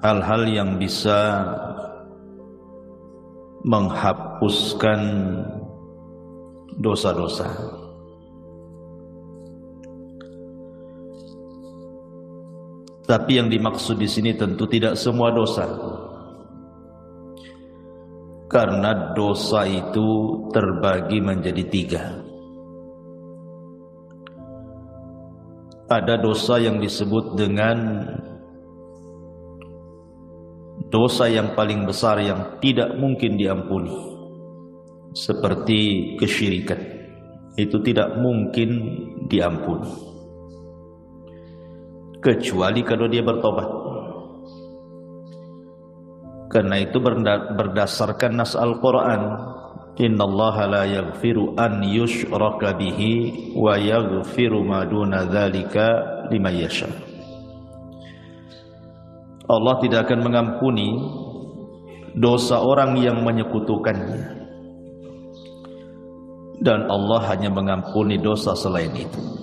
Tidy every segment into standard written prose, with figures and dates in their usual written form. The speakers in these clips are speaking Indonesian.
hal-hal yang bisa menghapuskan dosa-dosa. Tapi yang dimaksud di sini tentu tidak semua dosa, karena dosa itu terbagi menjadi tiga. Ada dosa yang disebut dengan dosa yang paling besar yang tidak mungkin diampuni, seperti kesyirikan. Itu tidak mungkin diampuni kecuali kalau dia bertobat. Karena itu berdasarkan nas Al-Quran, innallaha la yaghfiru an yushraka bihi wa yaghfiru ma duna dzalika liman yasha. Allah tidak akan mengampuni dosa orang yang menyekutukannya, dan Allah hanya mengampuni dosa selain itu.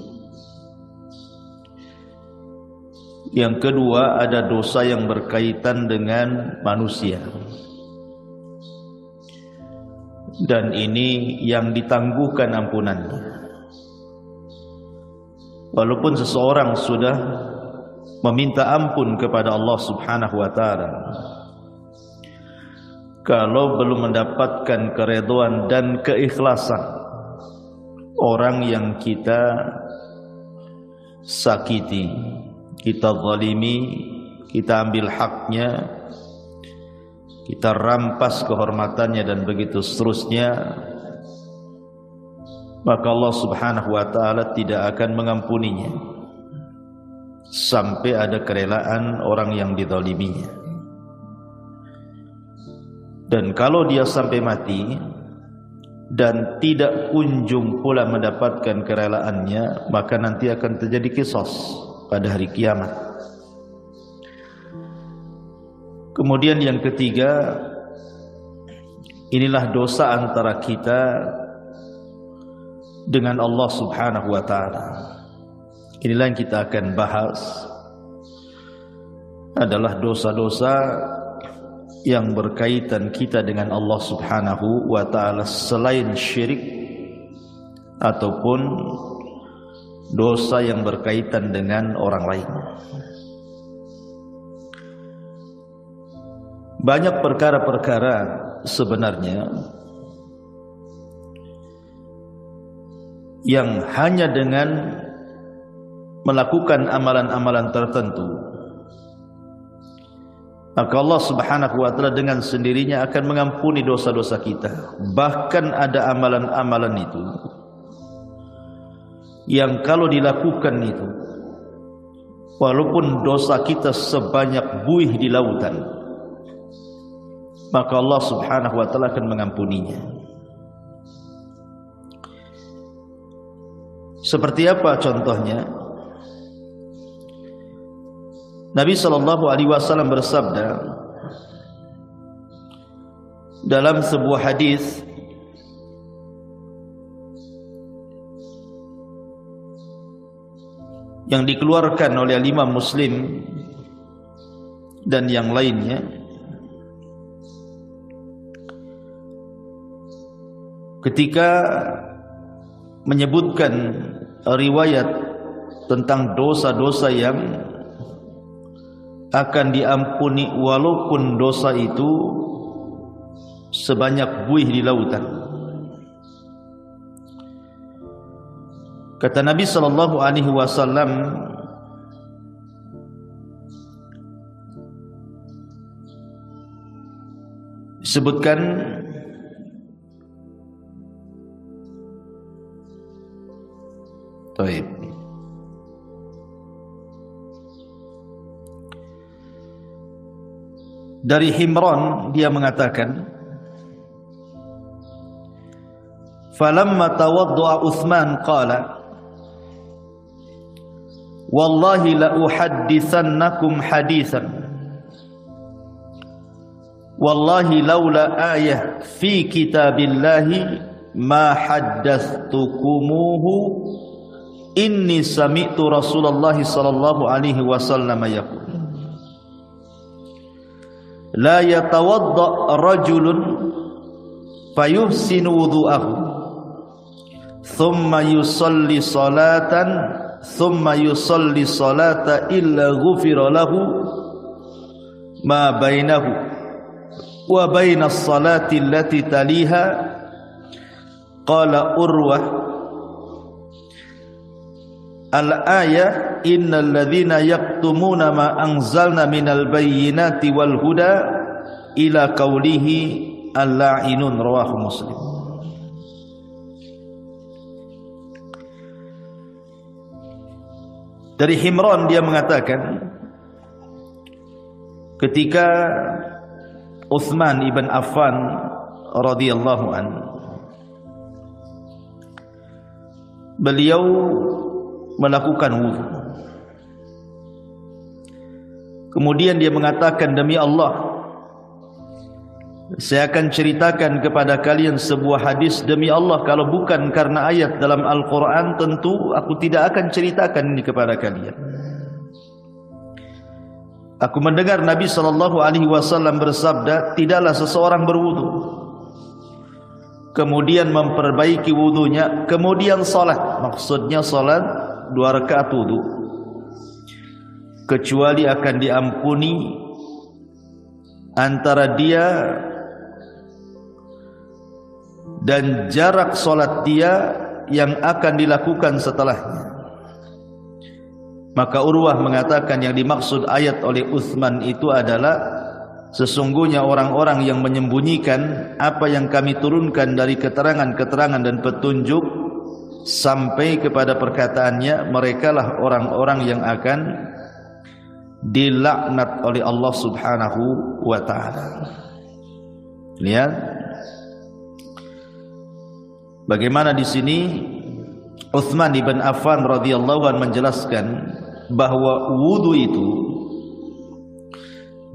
Yang kedua, ada dosa yang berkaitan dengan manusia, dan ini yang ditangguhkan ampunannya. Walaupun seseorang sudah meminta ampun kepada Allah Subhanahu wa ta'ala, kalau belum mendapatkan keridhaan dan keikhlasan orang yang kita sakiti, kita zalimi, kita ambil haknya, kita rampas kehormatannya, dan begitu seterusnya, maka Allah Subhanahu wa ta'ala tidak akan mengampuninya sampai ada kerelaan orang yang dizaliminya. Dan kalau dia sampai mati dan tidak kunjung pula mendapatkan kerelaannya, maka nanti akan terjadi qisas pada hari kiamat. Kemudian yang ketiga, inilah dosa antara kita dengan Allah Subhanahu wa ta'ala. Inilah yang kita akan bahas, adalah dosa-dosa yang berkaitan kita dengan Allah Subhanahu wa ta'ala selain syirik ataupun dosa yang berkaitan dengan orang lain. Banyak perkara-perkara sebenarnya yang hanya dengan melakukan amalan-amalan tertentu, maka Allah Subhanahu wa ta'ala dengan sendirinya akan mengampuni dosa-dosa kita. Bahkan ada amalan-amalan itu yang kalau dilakukan itu, walaupun dosa kita sebanyak buih di lautan, maka Allah Subhanahu wa ta'ala akan mengampuninya. Seperti apa contohnya? Nabi sallallahu alaihi wasallam bersabda dalam sebuah hadis, yang dikeluarkan oleh Imam Muslim dan yang lainnya, ketika menyebutkan riwayat tentang dosa-dosa yang akan diampuni walaupun dosa itu sebanyak buih di lautan. Kata Nabi sallallahu alaihi wasallam, disebutkan Taib. Dari Himran, dia mengatakan, falamma tawaddu'a Utsman qala wallahi la uhadditsannakum haditsan wallahi laula ayah fi kitabillahi ma haddatskumuhu inni sami'tu Rasulullah sallallahu alaihi wasallam yaqul. la yatawadda rajulun fayuhsinu wudu'ahu thumma yusalli salata illa ghufira lahu ma bainahu wa bainas salati allati taliha. Qala Urwah al-ayah innal ladzina yaktumuna ma anzalna minal bayyinati wal huda ila qaulihi al-la'inun, rawahu Muslim. Dari Himran dia mengatakan ketika Utsman ibn Affan radhiyallahu anhu, beliau melakukan wudu. Kemudian dia mengatakan, demi Allah, saya akan ceritakan kepada kalian sebuah hadis. Demi Allah, kalau bukan karena ayat dalam Al-Quran, tentu aku tidak akan ceritakan ini kepada kalian. Aku mendengar Nabi SAW bersabda, tidaklah seseorang berwudu, kemudian memperbaiki wudunya, kemudian salat, maksudnya salat 2 rakaat wudu, kecuali akan diampuni antara dia dan jarak salat dia yang akan dilakukan setelahnya. Maka Urwah mengatakan yang dimaksud ayat oleh Utsman itu adalah sesungguhnya orang-orang yang menyembunyikan apa yang kami turunkan dari keterangan-keterangan dan petunjuk sampai kepada perkataannya, merekalah orang-orang yang akan dilaknat oleh Allah Subhanahu wa ta'ala. Lihat bagaimana di sini Utsman ibn Affan radhiyallahu anhu menjelaskan bahwa wudu itu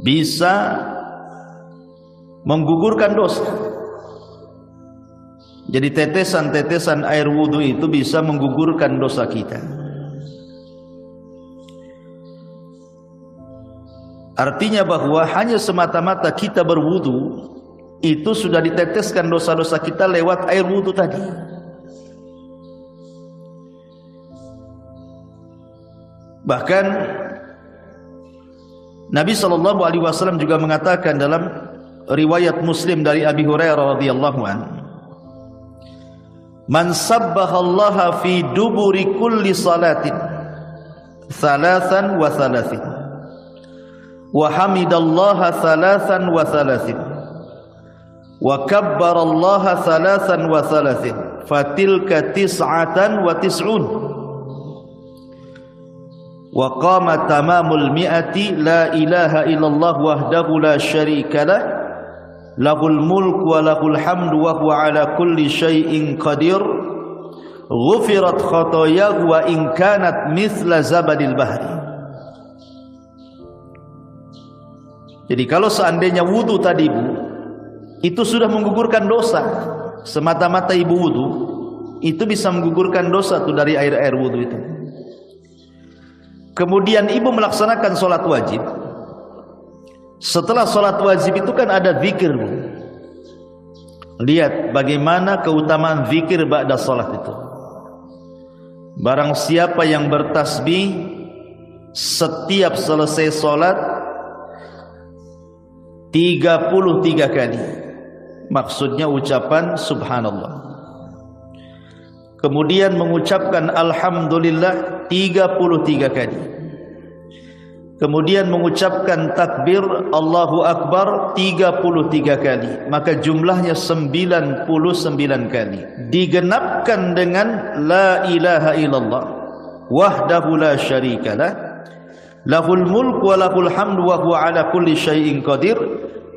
bisa menggugurkan dosa. Jadi tetesan-tetesan air wudu itu bisa menggugurkan dosa kita. Artinya bahwa hanya semata-mata kita berwudu itu sudah diteteskan dosa-dosa kita lewat air wudu tadi. Bahkan Nabi SAW juga mengatakan dalam riwayat Muslim dari Abi Hurairah radhiyallahu anhu, man sabbahallaha fi duburi kulli salatin thalathan wa thalathin wa hamidallaha thalathan wa thalathin wa kabbarallaha thalathan wa thalathin fatilka tis'atan wa tis'un wa qama tamamul mi'ati la ilaha illallah wahdahu la syarika lah lahul mulku wa lahul hamdu wa huwa ala kulli syai'in qadir ghufirat khatayahu wa in kanat mithla zabadil bahri. Jadi kalau seandainya wudu tadi Bu itu sudah menggugurkan dosa, semata-mata ibu wudu itu bisa menggugurkan dosa tuh dari air-air wudu itu. Kemudian ibu melaksanakan sholat wajib. Setelah sholat wajib itu kan ada zikir Bu. Lihat bagaimana keutamaan zikir ba'da sholat itu. Barang siapa yang bertasbih setiap selesai sholat 33 kali, maksudnya ucapan subhanallah, kemudian mengucapkan alhamdulillah 33 kali, kemudian mengucapkan takbir Allahu Akbar 33 kali, maka jumlahnya 99 kali, digenapkan dengan la ilaha illallah wahdahu la syarikalah lahul mulku wa lahul hamdu wa huwa ala kulli syai'in qadir,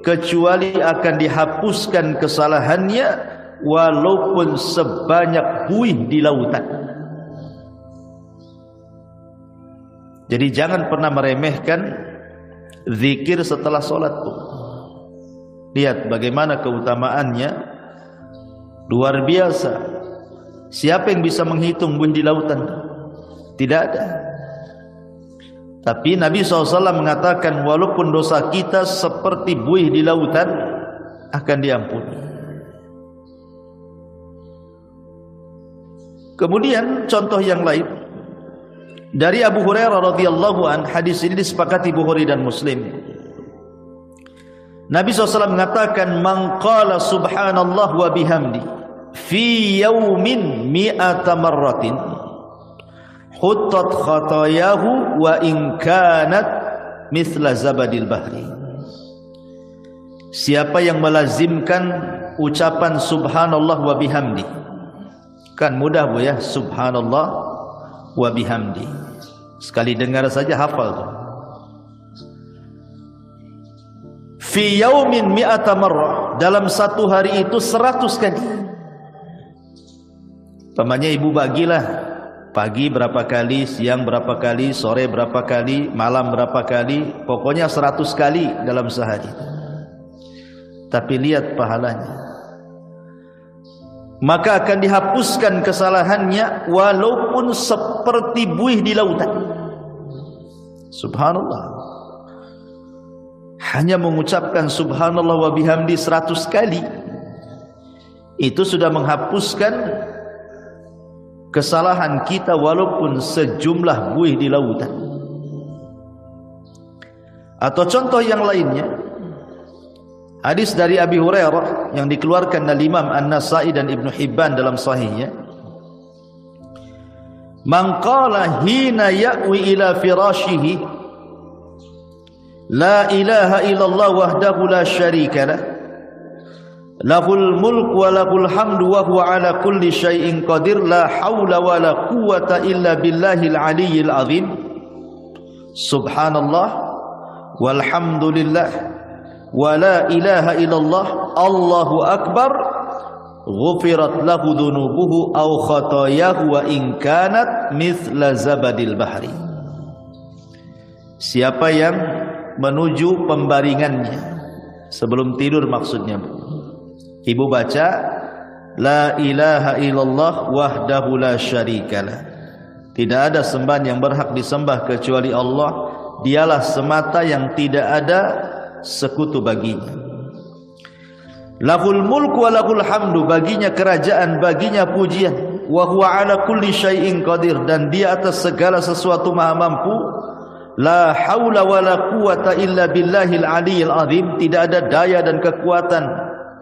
kecuali akan dihapuskan kesalahannya walaupun sebanyak buih di lautan. Jadi jangan pernah meremehkan zikir setelah sholat tuh. Lihat bagaimana keutamaannya luar biasa. Siapa yang bisa menghitung buih di lautan? Tidak ada. Tapi Nabi SAW mengatakan walaupun dosa kita seperti buih di lautan akan diampuni. Kemudian contoh yang lain dari Abu Hurairah radhiyallahu an, hadis ini disepakati Bukhari dan Muslim. Nabi SAW mengatakan man qala subhanallah wa bihamdi fi yaumin mi'ata marratin huttat khatayahu wa in kanat mithla zabadil bahri. Siapa yang melazimkan ucapan subhanallah wa bihamdi, kan mudah Bu ya, subhanallah wa bihamdi, sekali dengar saja hafal tuh. Fi yaumin mi'ata marrah, dalam satu hari itu 100 kali. Pamannya ibu bagilah, pagi berapa kali, siang berapa kali, sore berapa kali, malam berapa kali, pokoknya 100 kali dalam sehari. Tapi lihat pahalanya, maka akan dihapuskan kesalahannya walaupun seperti buih di lautan. Subhanallah, hanya mengucapkan subhanallah wa bihamdi 100 kali itu sudah menghapuskan kesalahan kita walaupun sejumlah buih di lautan. Atau contoh yang lainnya, hadis dari Abi Hurairah yang dikeluarkan oleh Imam An-Nasa'i dan Ibnu Hibban dalam sahihnya. Man qala hina ya'wi ila firashihi la ilaha illallah wahdahu la syarika lah lahul mulk wa lahul hamdu wa huwa ala kulli syai'in qadir la haula wa la quwwata illa billahil aliyyil azim subhanallah walhamdulillah wa la ilaha illallah Allahu akbar ghufirat lahu dhunubuhu aw khatayahu wa in kanat mithla zabadil bahri. Siapa yang menuju pembaringannya sebelum tidur, maksudnya ibu baca la ilaha illallah wahdahu la syarikalah, tidak ada sembahan yang berhak disembah kecuali Allah, dialah semata yang tidak ada sekutu baginya. Lahul mulku wa lahul hamdu, baginya kerajaan, baginya pujian. Wa huwa ala kulli syai'in qadir, dan dia atas segala sesuatu maha mampu. La haula wa la quwata illa billahil aliyyil azim, tidak ada daya dan kekuatan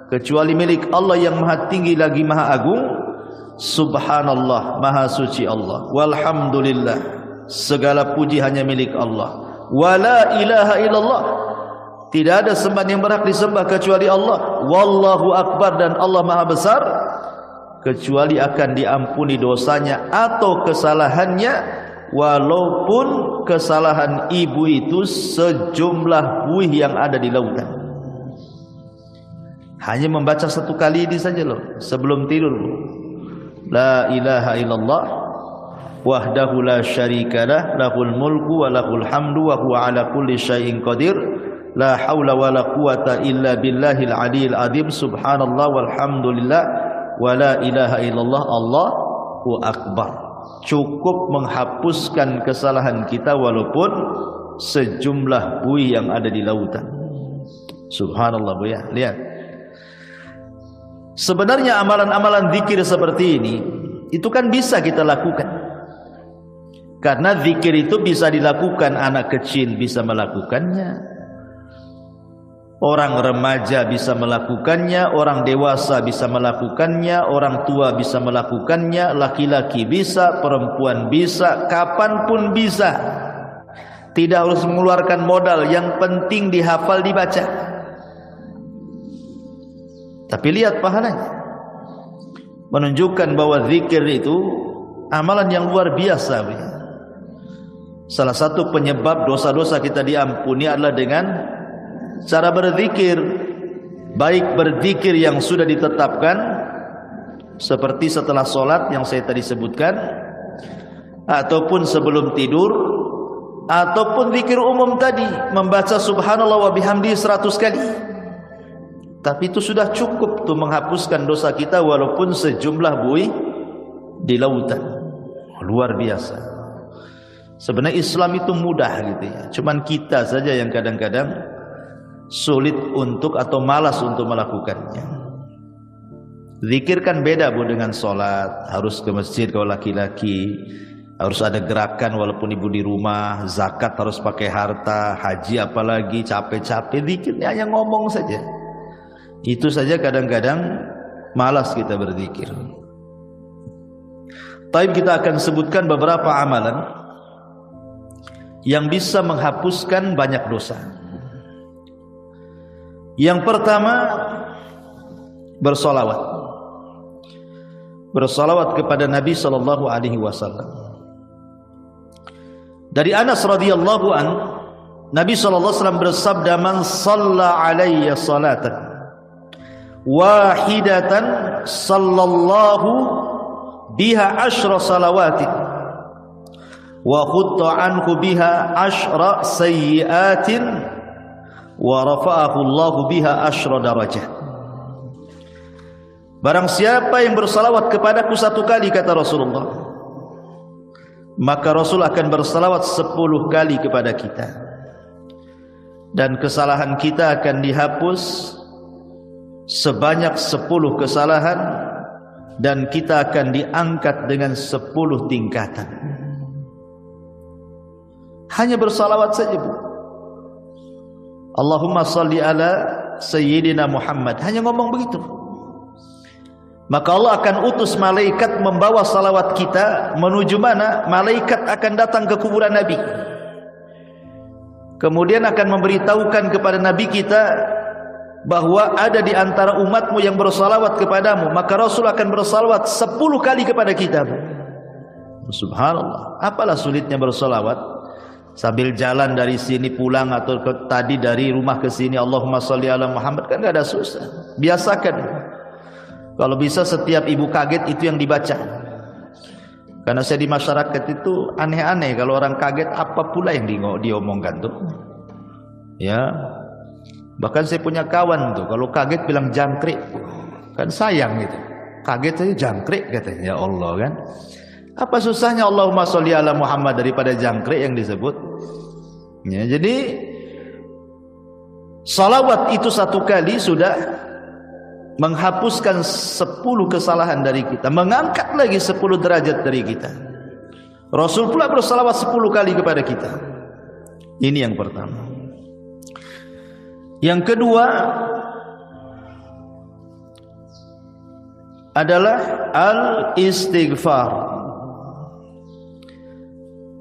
kecuali milik Allah yang maha tinggi lagi maha agung. Subhanallah, maha suci Allah. Walhamdulillah, segala puji hanya milik Allah. Wa la ilaha illallah, tidak ada sembahan yang berhak disembah kecuali Allah. Wallahu akbar, dan Allah maha besar, kecuali akan diampuni dosanya atau kesalahannya walaupun kesalahan ibu itu sejumlah buih yang ada di lautan. Hanya membaca 1 kali ini saja loh sebelum tidur. La ilaha illallah wahdahu la syarikalah lahul mulku wa lahul hamdu wa huwa ala kulli syai'in qadir la haula wa la quwata illa billahil aliyyil azim subhanallah walhamdulillah wa la ilaha illallah Allahu akbar. Cukup menghapuskan kesalahan kita walaupun sejumlah buih yang ada di lautan. Subhanallah Bu ya, lihat. Sebenarnya amalan-amalan zikir seperti ini itu kan bisa kita lakukan. Karena zikir itu bisa dilakukan, anak kecil bisa melakukannya, orang remaja bisa melakukannya, orang dewasa bisa melakukannya, orang tua bisa melakukannya, laki-laki bisa, perempuan bisa, kapanpun bisa. Tidak harus mengeluarkan modal, yang penting dihafal, dibaca. Tapi lihat pahalanya, menunjukkan bahwa zikir itu amalan yang luar biasa. Salah satu penyebab dosa-dosa kita diampuni adalah dengan cara berzikir, baik berzikir yang sudah ditetapkan seperti setelah sholat yang saya tadi sebutkan, ataupun sebelum tidur, ataupun zikir umum tadi, membaca subhanallah wa bihamdi 100 kali. Tapi itu sudah cukup tuh menghapuskan dosa kita walaupun sejumlah buih di lautan. Luar biasa. Sebenarnya Islam itu mudah gitu ya. Cuman kita saja yang kadang-kadang sulit untuk atau malas untuk melakukannya. Zikir kan beda Bu dengan sholat. Harus ke masjid kalau laki-laki, harus ada gerakan walaupun ibu di rumah. Zakat harus pakai harta, haji apalagi capek-capek. Zikirnya hanya ngomong saja. Itu saja kadang-kadang malas kita berzikir. Tapi kita akan sebutkan beberapa amalan yang bisa menghapuskan banyak dosa. Yang pertama, bersolawat. Bersolawat kepada Nabi sallallahu alaihi wasallam. Dari Anas radhiyallahu an, Nabi sallallahu alaihi wasallam bersabda, "Man shalla alayya salatan wahidatan sallallahu biha asyra salawatin wa khutta anhu biha asyra sayyiatin wa rafa'ahu Allahu biha asyra darajat." Barang siapa yang bersalawat kepadaku satu kali, kata Rasulullah, maka Rasul akan bersalawat 10 kali kepada kita, dan kesalahan kita akan dihapus sebanyak 10 kesalahan, dan kita akan diangkat dengan 10 tingkatan. Hanya bersalawat saja Bu. Allahumma salli ala Sayyidina Muhammad. Hanya ngomong begitu. Maka Allah akan utus malaikat membawa salawat kita menuju mana? Malaikat akan datang ke kuburan Nabi. Kemudian akan memberitahukan kepada Nabi kita bahwa ada di antara umatmu yang bersalawat kepadamu. Maka Rasul akan bersalawat 10 kali kepada kita. Subhanallah. Apalah sulitnya bersalawat? Sambil jalan dari sini pulang atau tadi dari rumah ke sini, Allahumma sholli ala Muhammad, kan gak ada susah. Biasakan. Kalau bisa setiap ibu kaget itu yang dibaca. Karena saya di masyarakat itu aneh-aneh, kalau orang kaget apa pula yang diomongkan tuh. Ya. Bahkan saya punya kawan tuh, kalau kaget bilang jangkrik. Kan sayang gitu. Kaget saja jangkrik katanya. Ya Allah kan. Apa susahnya Allahumma sholli ala Muhammad daripada jangkrik yang disebut? Ya, jadi salawat itu satu kali sudah menghapuskan 10 kesalahan dari kita, mengangkat lagi 10 derajat dari kita. Rasul pula bersalawat 10 kali kepada kita. Ini yang pertama. Yang kedua adalah al-istighfar.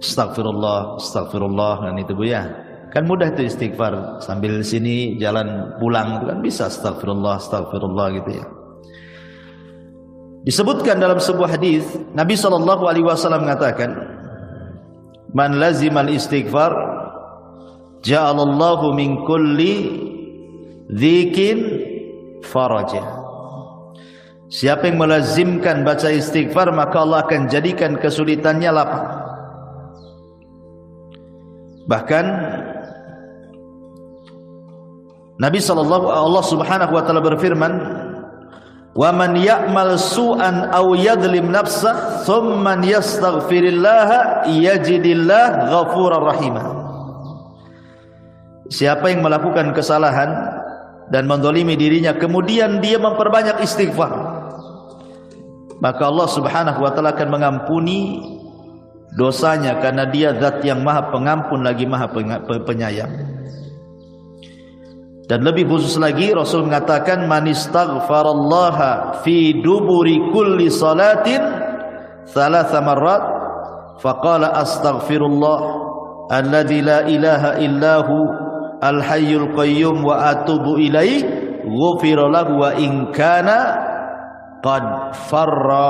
Astagfirullah, astagfirullah, dan itu Bu ya. Kan mudah itu istighfar, sambil sini jalan pulang itu kan bisa astagfirullah, astagfirullah gitu ya. Disebutkan dalam sebuah hadis, Nabi sallallahu alaihi wasallam mengatakan, "Man lazimal istighfar ja'alallahu min kulli dzikin faraja." Siapa yang melazimkan baca istighfar, maka Allah akan jadikan kesulitannya lapang. Bahkan Nabi Allah Subhanahu wa taala berfirman, "Wa man ya'mal su'an aw yadhlim nafsah thumma yastaghfirillaha yajidillah ghafurar rahima." Siapa yang melakukan kesalahan dan mendolimi dirinya, kemudian dia memperbanyak istighfar, maka Allah Subhanahu wa taala akan mengampuni dosanya, karena dia zat yang maha pengampun lagi maha penyayang. Dan lebih khusus lagi Rasul mengatakan, "Man istaghfarallaha fi duburi kulli salatin 3 marrat faqala astaghfirullah alladzi la ilaha illahu al-hayyul qayyum wa atubu ilaih ghufira lahu wa in kana qad farra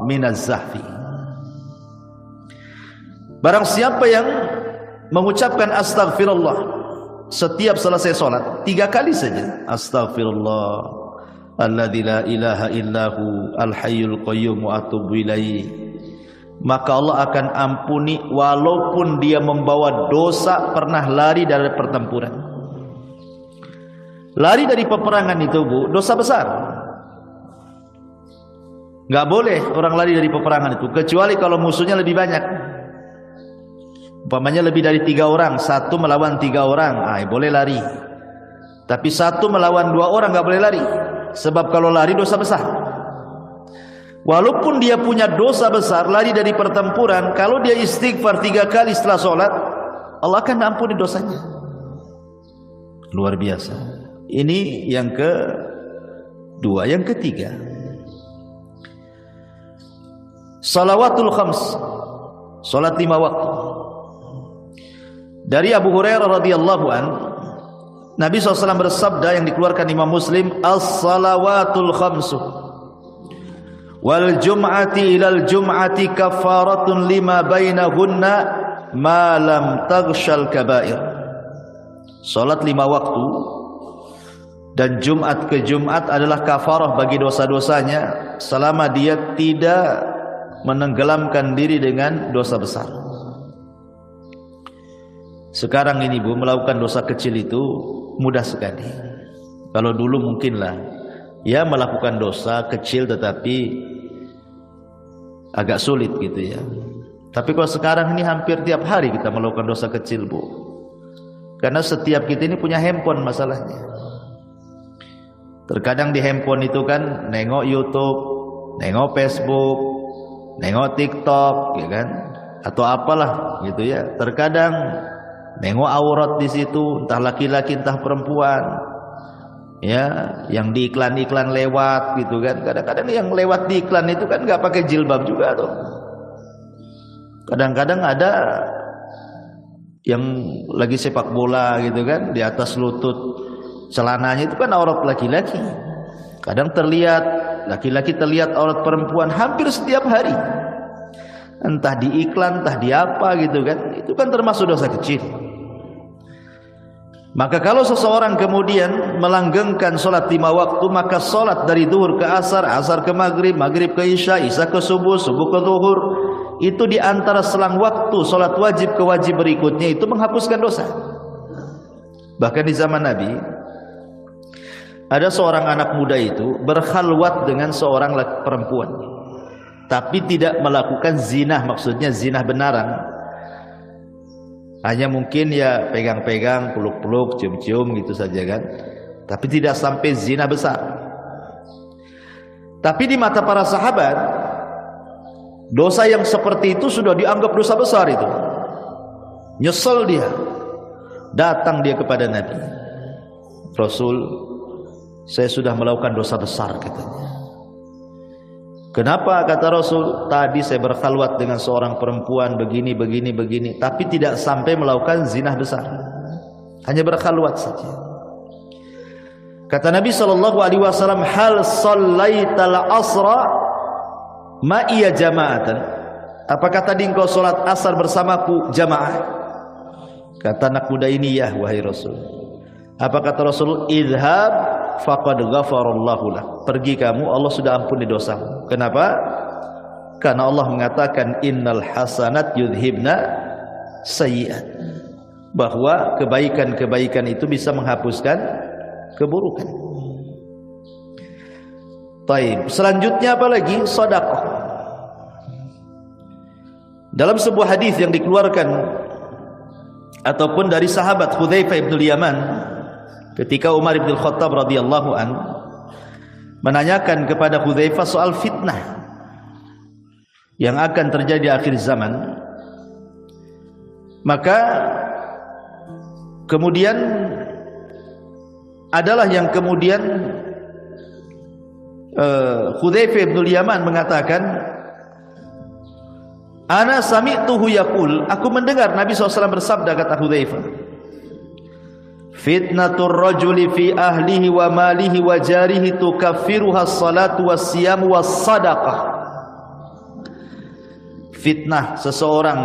minaz zahfi." Barang siapa yang mengucapkan astaghfirullah setiap selesai sholat 3 kali saja, astaghfirullah alladzi la ilaha illahu al-hayyul qayyum wa atubu ilaih, maka Allah akan ampuni walaupun dia membawa dosa pernah lari dari pertempuran. Lari dari peperangan itu Bu, dosa besar. Gak boleh orang lari dari peperangan itu, kecuali kalau musuhnya lebih banyak. Umpamanya lebih dari 3 orang, 1 melawan 3 orang, boleh lari. Tapi 1 melawan 2 orang nggak boleh lari. Sebab kalau lari dosa besar. Walaupun dia punya dosa besar, lari dari pertempuran, kalau dia istighfar 3 kali setelah sholat, Allah akan ampuni dosanya. Luar biasa. Ini yang kedua. Yang ketiga, salawatul khams, salat 5 waktu. Dari Abu Hurairah radhiyallahu an, Nabi SAW bersabda yang dikeluarkan Imam Muslim, as-salawatul khamsu wal jum'ati ilal jum'ati kafaratun lima bainahunna ma lam taghshal kabair. Salat 5 waktu dan Jumat ke Jumat adalah kafarah bagi dosa-dosanya selama dia tidak menenggelamkan diri dengan dosa besar. Sekarang ini Bu, melakukan dosa kecil itu mudah sekali. Kalau dulu mungkinlah ya melakukan dosa kecil tetapi agak sulit gitu ya. Tapi kalau sekarang ini hampir tiap hari kita melakukan dosa kecil Bu. Karena setiap kita ini punya handphone masalahnya. Terkadang di handphone itu kan nengok YouTube, nengok Facebook, nengok TikTok ya kan, atau apalah gitu ya. Terkadang nengok aurat di situ, entah laki-laki entah perempuan. Ya, yang di iklan-iklan lewat gitu kan. Kadang-kadang yang lewat di iklan itu kan enggak pakai jilbab juga tuh. Kadang-kadang ada yang lagi sepak bola gitu kan, di atas lutut celananya itu kan aurat laki-laki. Kadang terlihat laki-laki, terlihat aurat perempuan hampir setiap hari. Entah di iklan, entah di apa gitu kan. Itu kan termasuk dosa kecil. Maka kalau seseorang kemudian melanggengkan sholat 5 waktu, maka sholat dari zuhur ke asar, asar ke maghrib, maghrib ke isya, isya ke subuh, subuh ke zuhur, itu di antara selang waktu sholat wajib ke wajib berikutnya itu menghapuskan dosa. Bahkan di zaman Nabi ada seorang anak muda itu berkhalwat dengan seorang perempuan, tapi tidak melakukan zina, maksudnya zina benaran. Hanya mungkin ya pegang-pegang, peluk-peluk, cium-cium gitu saja kan. Tapi tidak sampai zina besar. Tapi di mata para sahabat, dosa yang seperti itu sudah dianggap dosa besar itu. Nyesel dia. Datang dia kepada Nabi. Rasul, saya sudah melakukan dosa besar katanya. Kenapa? Kata Rasul, tadi saya berkhalwat dengan seorang perempuan begini, tapi tidak sampai melakukan zina besar. Hanya berkhalwat saja. Kata Nabi SAW, hal shallaital asra ma'iya jama'atan. Apakah tadi engkau sholat asar bersamaku jamaah? Kata anak muda ini, ya wahai Rasul. Apa kata Rasul? Idhab faqad ghafarallahu lak. Pergi kamu, Allah sudah ampuni dosamu. Kenapa? Karena Allah mengatakan innal hasanat yudhibna sayyi'at. Bahwa kebaikan-kebaikan itu bisa menghapuskan keburukan. Baik, selanjutnya apa lagi? Sedekah. Dalam sebuah hadis yang dikeluarkan ataupun dari sahabat Hudzaifah bin Yaman, ketika Umar bin Khattab radhiyallahu an menanyakan kepada Hudzaifah soal fitnah yang akan terjadi di akhir zaman, maka kemudian adalah yang kemudian Hudzaifah bin Yaman mengatakan, ana sami'tuhu yaqul, aku mendengar Nabi SAW bersabda, kata Hudzaifah, fitnatur rajuli fi ahlihi wa malihi wa jarihi tukaffiruha as-salatu was-siyam was-sadaqah. Fitnah seseorang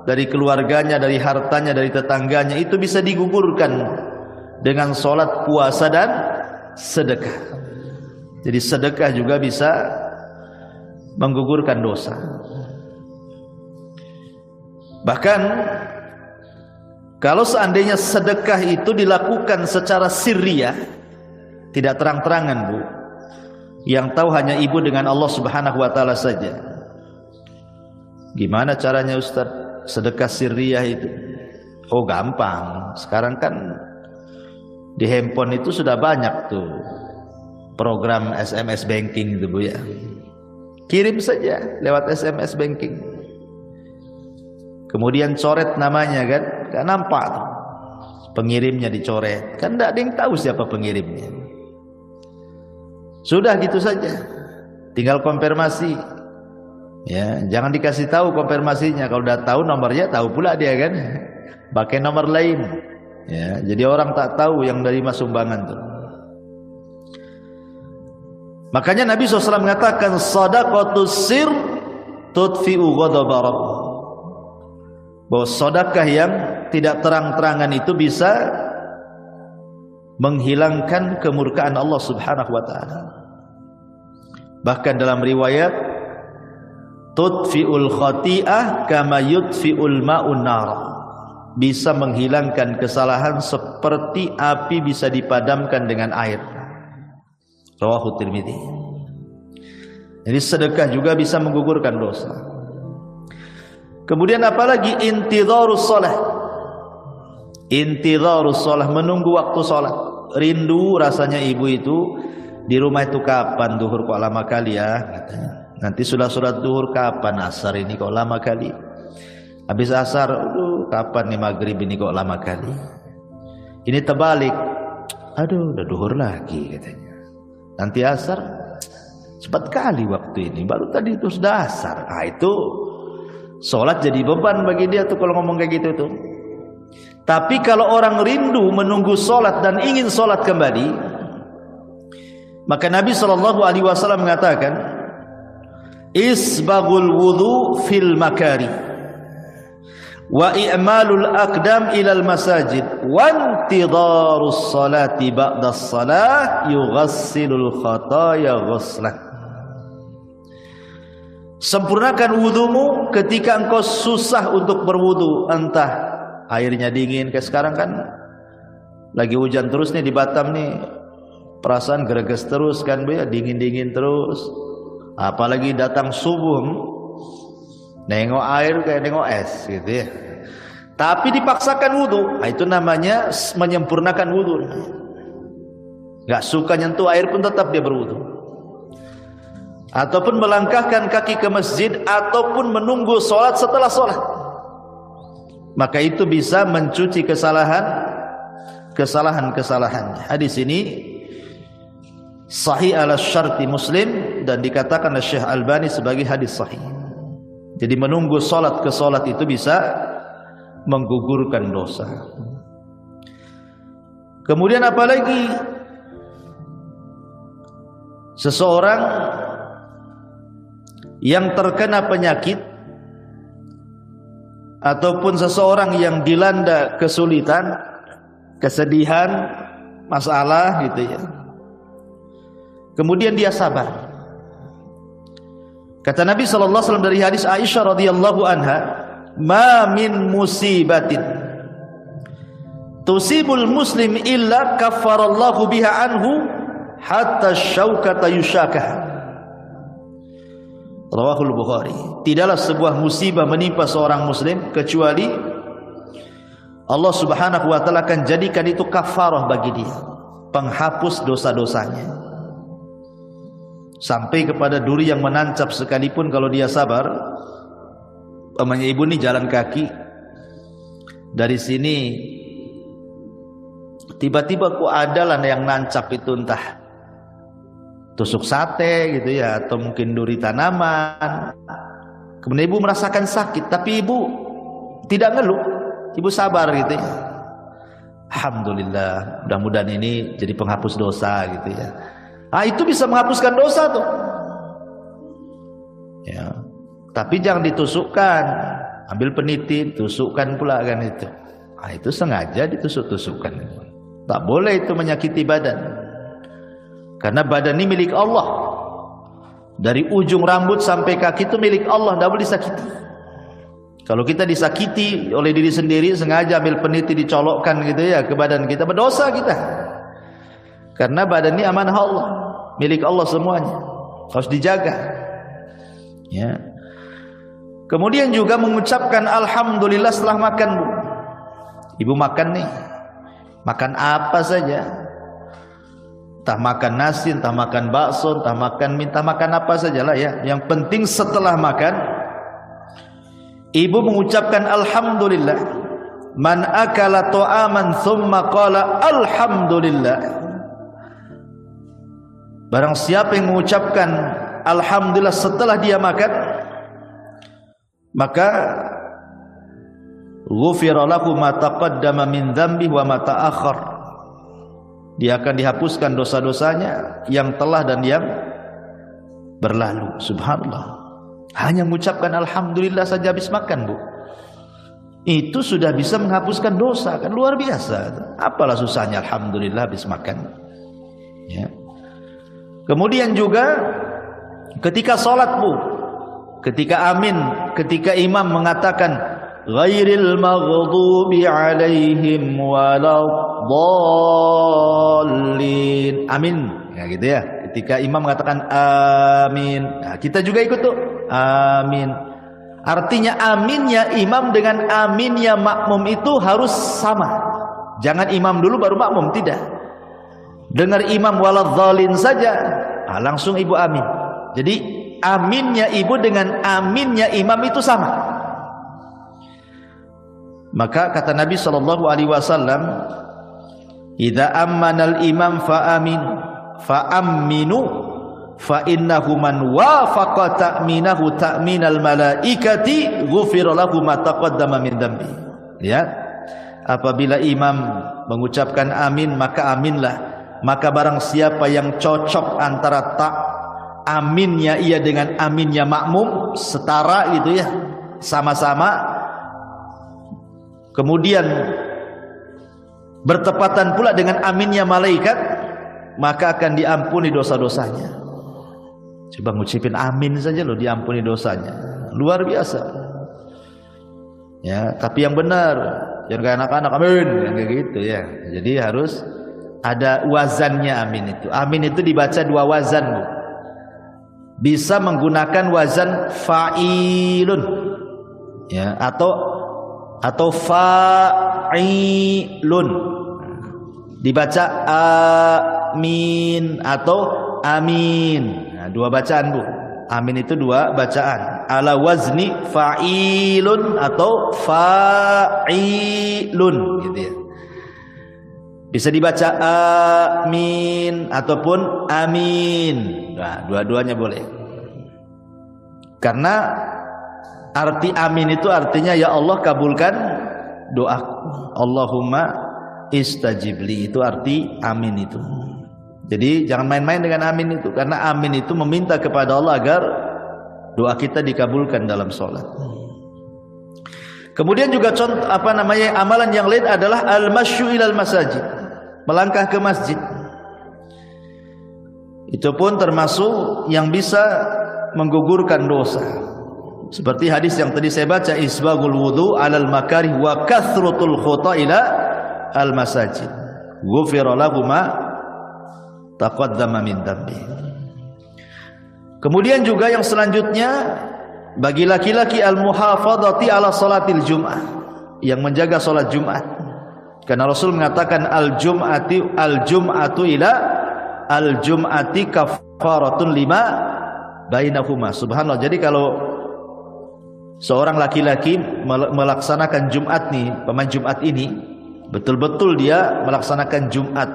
dari keluarganya, dari hartanya, dari tetangganya itu bisa digugurkan dengan salat, puasa dan sedekah. Jadi sedekah juga bisa menggugurkan dosa. Bahkan kalau seandainya sedekah itu dilakukan secara sirriyah, tidak terang-terangan Bu, yang tahu hanya ibu dengan Allah Subhanahu wa taala saja. Gimana caranya Ustaz? sedekah sirriyah itu? Oh gampang. Sekarang kan di handphone itu sudah banyak tuh program SMS banking itu Bu ya. Kirim saja lewat SMS banking. Kemudian coret namanya kan, gak nampak tuh. Pengirimnya dicoret, kan tidak ada yang tahu siapa pengirimnya. Sudah gitu saja, tinggal konfirmasi. Ya, jangan dikasih tahu konfirmasinya. Kalau udah tahu nomornya, tahu pula dia kan. Pakai nomor lain. Ya, jadi orang tak tahu yang dari sumbangan tuh. Makanya Nabi SAW mengatakan sadaqatus sir tudfi'u ghadaba rabb. Bahwa sedekah yang tidak terang-terangan itu bisa menghilangkan kemurkaan Allah Subhanahu wa taala. Bahkan dalam riwayat tudfi'ul khati'ah kama yudfi'ul ma'un nar. Bisa menghilangkan kesalahan seperti api bisa dipadamkan dengan air. Rawahu Tirmidzi. Jadi sedekah juga bisa menggugurkan dosa. Kemudian apalagi intidharus shalah. Intidharus shalah, menunggu waktu salat. Rindu rasanya ibu itu di rumah itu kapan duhur kok lama kali ya katanya. Nanti sudah sholat duhur kapan, asar ini kok lama kali. Habis asar, kapan nih maghrib ini kok lama kali. Ini terbalik, aduh udah duhur lagi katanya. Nanti asar, cepat kali waktu ini, baru tadi itu sudah asar. Nah itu sholat jadi beban bagi dia tuh kalau ngomong kayak gitu tuh. Tapi kalau orang rindu menunggu sholat dan ingin sholat kembali, maka Nabi SAW mengatakan, isbaghul wudu fil makari wa i'malul aqdam ilal masajid wa intidharus salati ba'das salah yughassilul khataya ghuslan. Sempurnakan wudumu ketika engkau susah untuk berwudu, entah airnya dingin, kayak sekarang kan lagi hujan terus nih di Batam nih, perasaan greges terus kan Bu ya, dingin-dingin terus. Apalagi datang subuh, nengok air kayak nengok es gitu ya. Tapi dipaksakan wudu, nah, itu namanya menyempurnakan wudu. Gak suka nyentuh air pun tetap dia berwudu. Ataupun melangkahkan kaki ke masjid, ataupun menunggu sholat setelah sholat. Maka itu bisa mencuci kesalahan-kesalahannya. Hadis ini sahih ala syarti Muslim dan dikatakan oleh Syekh Albani sebagai hadis sahih. Jadi menunggu salat ke salat itu bisa menggugurkan dosa. Kemudian apalagi seseorang yang terkena penyakit ataupun seseorang yang dilanda kesulitan, kesedihan, masalah gitu ya. Kemudian dia sabar. Kata Nabi SAW dari hadis Aisyah radhiyallahu anha, "Ma min musibatin tusibul muslim illa kaffarallahu biha anhu hatta syaukata yusyakah." Rawahul Bukhari. Tidaklah sebuah musibah menimpa seorang muslim kecuali Allah Subhanahu wa taala akan jadikan itu kafarah bagi dia, penghapus dosa-dosanya. Sampai kepada duri yang menancap sekalipun kalau dia sabar. Umpamanya ibu nih jalan kaki dari sini, tiba-tiba kok ada lah yang nancap itu, entah tusuk sate gitu ya, atau mungkin duri tanaman. Kemudian ibu merasakan sakit, tapi ibu tidak ngeluh, ibu sabar gitu ya. Alhamdulillah, mudah-mudahan ini jadi penghapus dosa gitu ya. Nah itu bisa menghapuskan dosa tuh ya. Tapi jangan ditusukkan, ambil peniti, tusukkan pula kan itu. Nah itu sengaja ditusuk-tusukkan. Tak boleh itu menyakiti badan, karena badan ini milik Allah. Dari ujung rambut sampai kaki itu milik Allah, tidak boleh disakiti. Kalau kita disakiti oleh diri sendiri, sengaja ambil peniti dicolokkan gitu ya ke badan kita, berdosa kita. Karena badan ini amanah Allah, milik Allah semuanya, harus dijaga. Ya. Kemudian juga mengucapkan alhamdulillah setelah makan, Bu. Ibu makan nih, makan apa saja, entah makan nasi, entah makan bakso, entah makan mie, entah makan apa sajalah ya. Yang penting setelah makan, ibu mengucapkan alhamdulillah. Man akala ta'aman thumma qala alhamdulillah. Barang siapa yang mengucapkan alhamdulillah setelah dia makan, maka ghufira lahu ma taqaddama min dzambi wa ma ta'akhkhar. Dia akan dihapuskan dosa-dosanya yang telah dan yang berlalu. Subhanallah. Hanya mengucapkan alhamdulillah saja habis makan, Bu. Itu sudah bisa menghapuskan dosa, kan luar biasa. Apalah susahnya alhamdulillah habis makan. Ya. Kemudian juga ketika salat, Bu, ketika amin, ketika imam mengatakan ghairil maghdubi alaihim waladdallin, amin, ya gitu ya. Ketika imam mengatakan amin, nah, kita juga ikut tuh amin. Artinya aminnya imam dengan aminnya makmum itu harus sama. Jangan imam dulu baru makmum, tidak. Dengar imam waladzalin saja, nah, langsung ibu amin. Jadi aminnya ibu dengan aminnya imam itu sama. Maka kata Nabi SAW, idza ammanal imam fa'aminu fa innahu man wafaqa ta'minahu ta'minal malaikati ghufira lahu ma taqaddama min dzambi. Ya. Apabila imam mengucapkan amin, maka aminlah. Maka barang siapa yang cocok antara aminnya ia dengan aminnya makmum, setara gitu ya, sama-sama, kemudian bertepatan pula dengan aminnya malaikat, maka akan diampuni dosa-dosanya. Coba ngucapin amin saja loh diampuni dosanya, luar biasa. Ya, tapi yang benar, jangan kayak anak-anak amin kayak gitu ya. Jadi harus ada wazannya amin itu. Amin itu dibaca dua wazan, Bu. Bisa menggunakan wazan fa'ilun, ya, atau fa'ilun. Dibaca amin atau amin. Nah, dua bacaan, Bu. Amin itu dua bacaan. Ala wazni fa'ilun atau fa'ilun gitu ya. Bisa dibaca amin ataupun amin. Nah, dua-duanya boleh. Karena arti amin itu artinya ya Allah kabulkan doaku. Allahumma istajibli, itu arti amin itu. Jadi jangan main-main dengan amin itu, karena amin itu meminta kepada Allah agar doa kita dikabulkan dalam sholat. Kemudian juga contoh amalan yang lain adalah al-masyu ilal masajid, melangkah ke masjid. Itu pun termasuk yang bisa menggugurkan dosa. Seperti hadis yang tadi saya baca, isbagul wudu alal makarih wa kathratul khuta ila al masajid. Ghufira lahu ma taqaddama min dhanbi. Kemudian juga yang selanjutnya, bagi laki-laki al-muhafadhati ala salatil jum'ah, yang menjaga salat Jumat. Karena Rasul mengatakan al-jum'atu ila al-jum'ati kafaratun lima bainahuma. Subhanallah. Jadi kalau seorang laki-laki melaksanakan Jumat nih, pemain Jumat ini, betul-betul dia melaksanakan Jumat.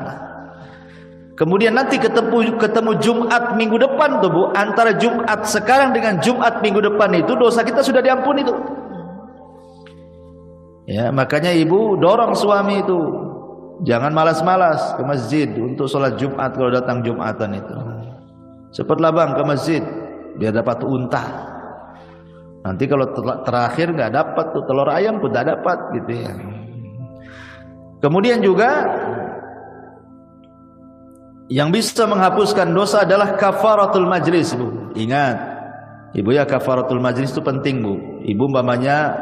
Kemudian nanti ketemu Jumat minggu depan tuh, Bu, antara Jumat sekarang dengan Jumat minggu depan itu dosa kita sudah diampuni tuh. Ya, makanya ibu dorong suami itu jangan malas-malas ke masjid untuk sholat Jumat kalau datang Jumatan itu. Cepatlah bang ke masjid biar dapat unta. Nanti kalau terakhir nggak dapat tuh telur ayam pun tidak dapat gitu ya. Kemudian juga yang bisa menghapuskan dosa adalah kafaratul majlis, Bu. Ingat, Ibu ya, kafaratul majlis itu penting, Bu. Ibu umpamanya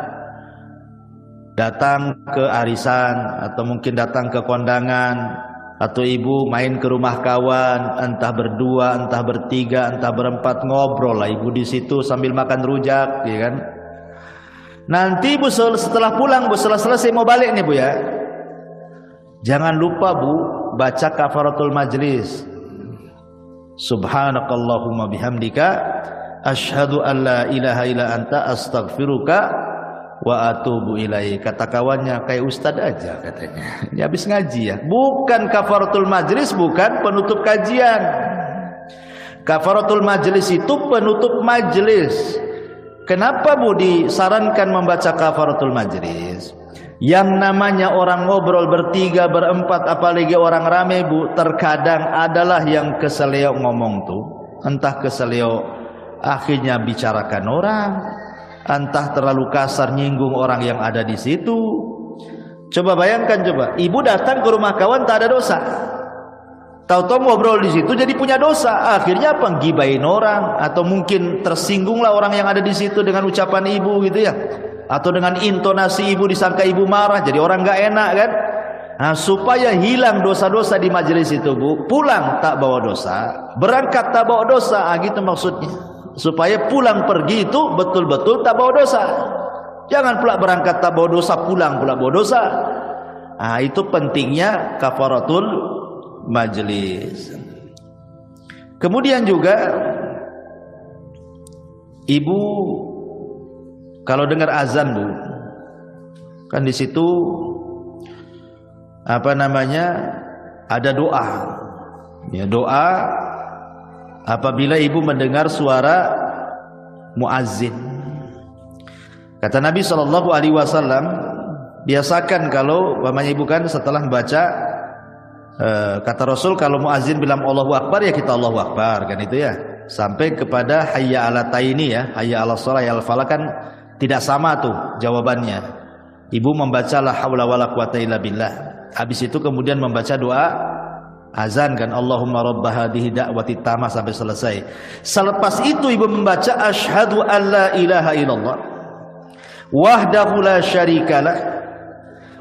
datang ke arisan atau mungkin datang ke kondangan, atau ibu main ke rumah kawan, entah berdua, entah bertiga, entah berempat, ngobrol lah ibu di situ sambil makan rujak, ya kan? Nanti Bu setelah pulang, Bu selesai mau balik nih Bu ya, jangan lupa Bu baca kafaratul majlis. Subhanakallahumma bihamdika asyhadu an la ilaha illa anta astaghfiruka wa atubu ilaik. Kata kawannya, kayak ustad aja katanya. Ini habis ngaji ya. Bukan kafaratul majlis, bukan penutup kajian. Kafaratul majlis itu penutup majlis. Kenapa Bu disarankan membaca kafaratul majlis? Yang namanya orang ngobrol bertiga, berempat, apalagi orang rame Bu, terkadang adalah yang keseleo ngomong tuh. Entah keseleo akhirnya bicarakan orang, entah terlalu kasar nyinggung orang yang ada di situ. Coba bayangkan, coba ibu datang ke rumah kawan tak ada dosa, tahu-tahu ngobrol di situ jadi punya dosa. Akhirnya apa? Gibain orang, atau mungkin tersinggunglah orang yang ada di situ dengan ucapan ibu gitu ya, atau dengan intonasi ibu disangka ibu marah, jadi orang nggak enak kan. Nah, supaya hilang dosa-dosa di majelis itu Bu, pulang tak bawa dosa, berangkat tak bawa dosa, gitu maksudnya. Supaya pulang pergi itu betul-betul tak bawa dosa. Jangan pula berangkat tak bawa dosa, pulang pula bawa dosa. Nah, itu pentingnya kafaratul majlis. Kemudian juga ibu kalau dengar azan Bu, kan di situ apa namanya, ada doa. Ya, doa apabila ibu mendengar suara muazzin. Kata Nabi SAW, biasakan kalau umpamanya ibu kan setelah membaca, kata Rasul kalau muazzin bilang Allahu Akbar ya kita Allahu Akbar kan itu ya, sampai kepada hayya ala taini ya, hayya ala shalah ya al falah, kan tidak sama tuh jawabannya. Ibu membaca la haula wala quwata illa billah, habis itu kemudian membaca doa azan kan, Allahumma rabb hadhihi da'wati tamah sampai selesai. Selepas itu ibu membaca asyhadu an la ilaha illallah wahdahu la syarikalah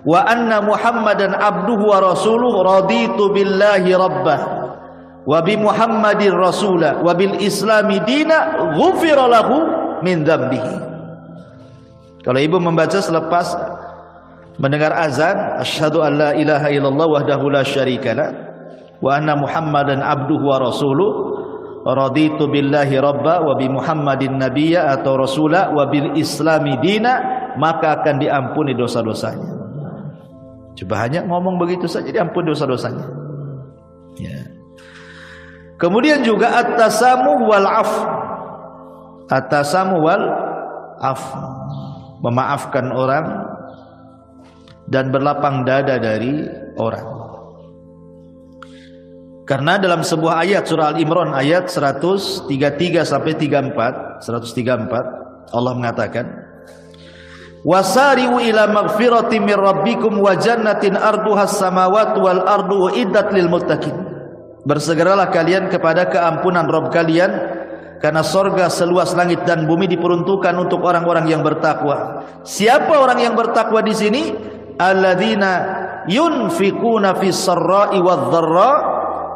wa anna muhammadan abduhu wa rasuluhu raditu billahi rabbah wa bi muhammadin rasulah wa bil islami dina ghufira lahu min dzambihi. Kalau ibu membaca selepas mendengar azan asyhadu an la ilaha illallah wahdahu la syarikalah wa anna muhammadan abduhu wa rasuluh raditu billahi rabba wa bi muhammadin nabiyya atau rasula wa bil islami dina, maka akan diampuni dosa-dosanya. Coba hanya ngomong begitu saja diampuni dosa-dosanya ya. Kemudian juga at-tasamuh wal af, at-tasamuh wal af, memaafkan orang dan berlapang dada dari orang. Karena dalam sebuah ayat surah Al-Imran ayat 133 sampai 134 Allah mengatakan, wasari'u ila maghfiratin min rabbikum wa jannatin arduhas samawati wal ardu uiddat lil muttaqin. Bersegeralah kalian kepada keampunan Rabb kalian, karena sorga seluas langit dan bumi diperuntukkan untuk orang-orang yang bertakwa. Siapa orang yang bertakwa di sini? Alladzina yunfikuna fis sarra'i wadh dharra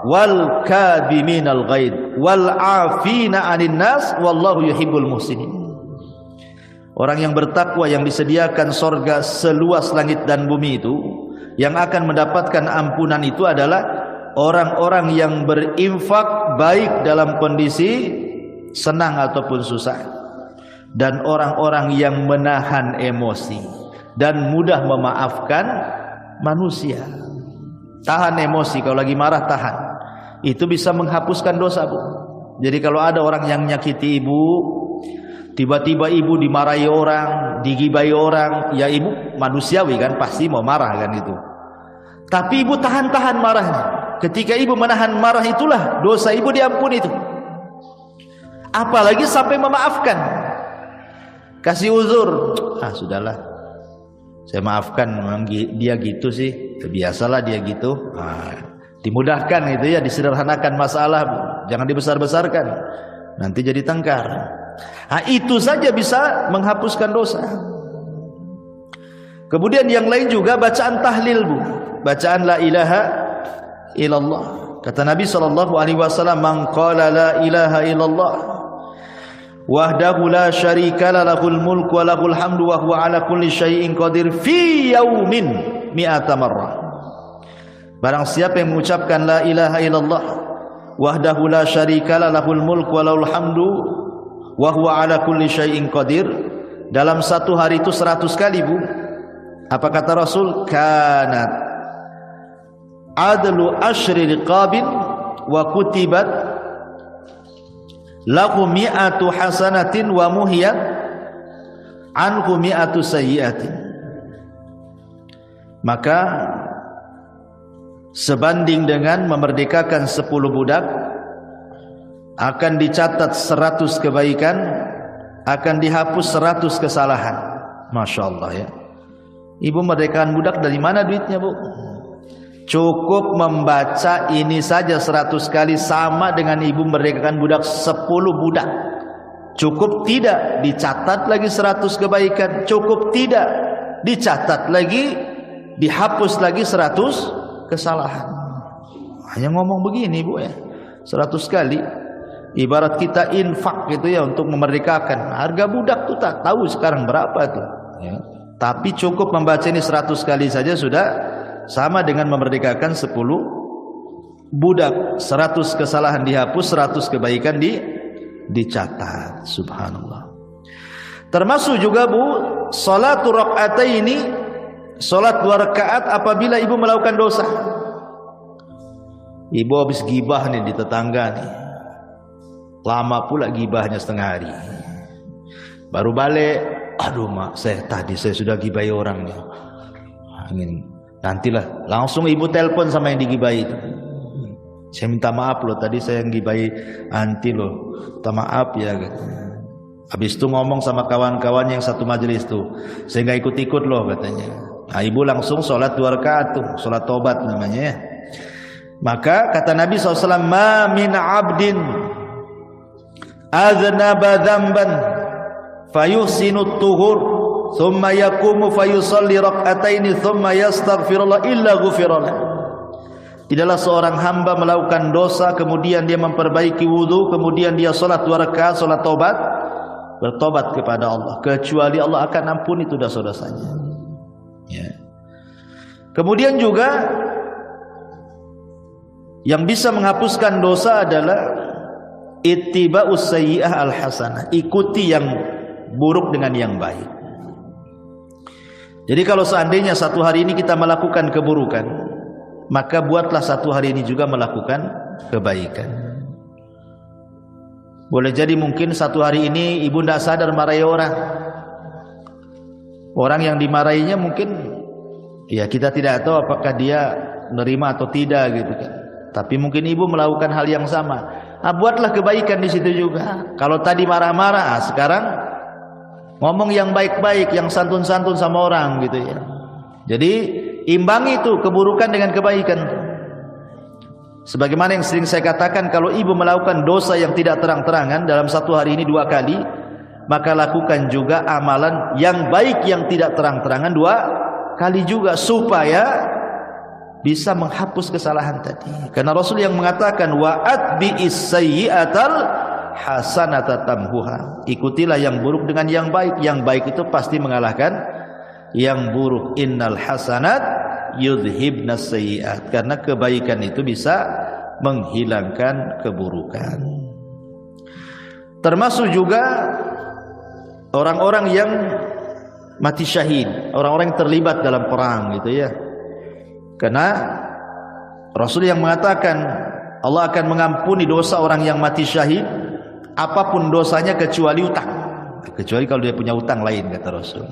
wal kadhiminal ghaidh wal 'afina 'anil nas wallahu yuhibbul muhsinin. Orang yang bertakwa yang disediakan sorga seluas langit dan bumi itu, yang akan mendapatkan ampunan itu adalah orang-orang yang berinfak baik dalam kondisi senang ataupun susah, dan orang-orang yang menahan emosi dan mudah memaafkan manusia. Tahan emosi, kalau lagi marah tahan, itu bisa menghapuskan dosa Bu. Jadi kalau ada orang yang menyakiti ibu, tiba-tiba ibu dimarahi orang, digibai orang, ya ibu manusiawi kan, pasti mau marah kan itu. Tapi ibu tahan-tahan marahnya. Ketika ibu menahan marah itulah dosa ibu diampuni itu. Apalagi sampai memaafkan, kasih uzur, sudahlah, saya maafkan, memang dia gitu sih, biasalah dia gitu. Dimudahkan gitu ya, disederhanakan masalah, jangan dibesar-besarkan, nanti jadi tengkar. Itu saja bisa menghapuskan dosa. Kemudian yang lain juga bacaan tahlil Bu, bacaan la ilaha illallah. Kata Nabi SAW, man qala la ilaha illallah wahdahu la syarika lahul mulku wa lahul hamdu wa huwa ala kulli syai'in qadir fi yaumin mi'ata marrah. Barang siapa yang mengucapkan la ilaha illallah wahdahu la syarika lahul mulku wa lahul hamdu wa huwa ala kulli syai'in qadir, dalam satu hari itu 100 kali, Bu. Apa kata Rasul? Kanat adlu asyri riqabin wa kutibat lahu mi'atu hasanatin wa muhiyat anhu mi'atu sayyiatin. Maka sebanding dengan memerdekakan 10 budak, akan dicatat 100 kebaikan, akan dihapus 100 kesalahan. Masya Allah ya. Ibu merdekakan budak dari mana duitnya, Bu? Cukup membaca ini saja 100 kali sama dengan ibu merdekakan budak 10 budak. Cukup tidak dicatat lagi 100 kebaikan, cukup tidak dicatat lagi, dihapus lagi 100 kesalahan. Hanya ngomong begini, Bu ya. 100 kali ibarat kita infak gitu ya untuk memerdekakan. Harga budak tuh tak tahu sekarang berapa tuh ya. Tapi cukup membaca ini 100 kali saja sudah sama dengan memerdekakan 10 budak. 100 kesalahan dihapus, 100 kebaikan dicatat. Subhanallah. Termasuk juga, Bu, salatu rakaataini, salat 2 rakaat apabila ibu melakukan dosa. Ibu habis gibah nih di tetangga nih. Lama pula gibahnya setengah hari. Baru balik, aduh mak, saya sudah gibahi orang nih. Nantilah, langsung ibu telepon sama yang digibahi itu. Saya minta maaf loh, tadi saya yang gibahi anti loh. Minta maaf ya. Habis itu ngomong sama kawan-kawan yang satu majelis tuh, saya nggak ikut-ikut loh katanya. Nah, ibu langsung sholat 2 rakaat tuh, sholat tobat namanya ya. Maka kata Nabi SAW, ma min abdin aznaba dzamban fayuhsinu tuhur thumma yaqumu fayusalli rak'ataini thumma yastaghfirullah illa ghufirallah. Tidaklah seorang hamba melakukan dosa kemudian dia memperbaiki wudu, kemudian dia salat 2 rakaat salat tobat, bertobat kepada Allah, kecuali Allah akan ampuni itu dosa-dosanya ya. Kemudian juga yang bisa menghapuskan dosa adalah ittiba'us sayyi'ah al-hasanah, ikuti yang buruk dengan yang baik. Jadi kalau seandainya satu hari ini kita melakukan keburukan, maka buatlah satu hari ini juga melakukan kebaikan. Boleh jadi mungkin satu hari ini ibu tidak sadar marahi orang. Orang yang dimarahinya mungkin ya kita tidak tahu apakah dia menerima atau tidak gitu kan. Tapi mungkin ibu melakukan hal yang sama. Buatlah kebaikan di situ juga. Kalau tadi marah-marah, sekarang ngomong yang baik-baik, yang santun-santun sama orang gitu ya. Jadi imbangi itu keburukan dengan kebaikan. Sebagaimana yang sering saya katakan, kalau ibu melakukan dosa yang tidak terang-terangan dalam satu hari ini 2 kali, maka lakukan juga amalan yang baik yang tidak terang-terangan 2 kali juga, supaya bisa menghapus kesalahan tadi. Karena Rasul yang mengatakan wa atbi'is sayyi'atal hasanata tamhuha, ikutilah yang buruk dengan yang baik. Yang baik itu pasti mengalahkan yang buruk. Innal hasanat yudhibnas sayyi'at, karena kebaikan itu bisa menghilangkan keburukan. Termasuk juga orang-orang yang mati syahid, orang-orang yang terlibat dalam perang gitu ya. Karena Rasul yang mengatakan Allah akan mengampuni dosa orang yang mati syahid apapun dosanya kecuali utang, kecuali kalau dia punya utang lain, kata Rasul.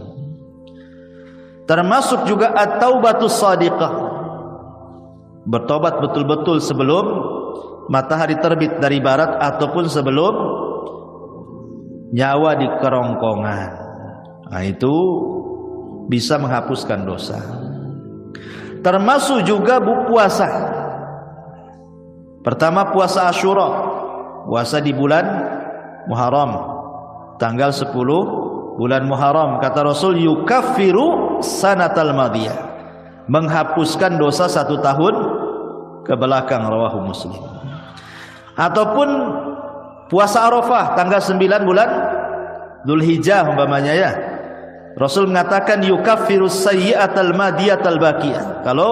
Termasuk juga at-taubatus shadiqah, bertobat betul-betul sebelum matahari terbit dari barat ataupun sebelum nyawa di kerongkongan. Nah, itu bisa menghapuskan dosa. Termasuk juga puasa. Pertama puasa Asyura, puasa di bulan Muharram, tanggal 10 bulan Muharram. Kata Rasul, yukaffiru sanatal madiyah, menghapuskan dosa 1 tahun ke belakang, rawahu Muslim. Ataupun puasa Arafah, tanggal 9 bulan Dzulhijjah umpamanya ya. Rasul mengatakan yukaffirus sayyi'atal madiyatal baqiyah. Kalau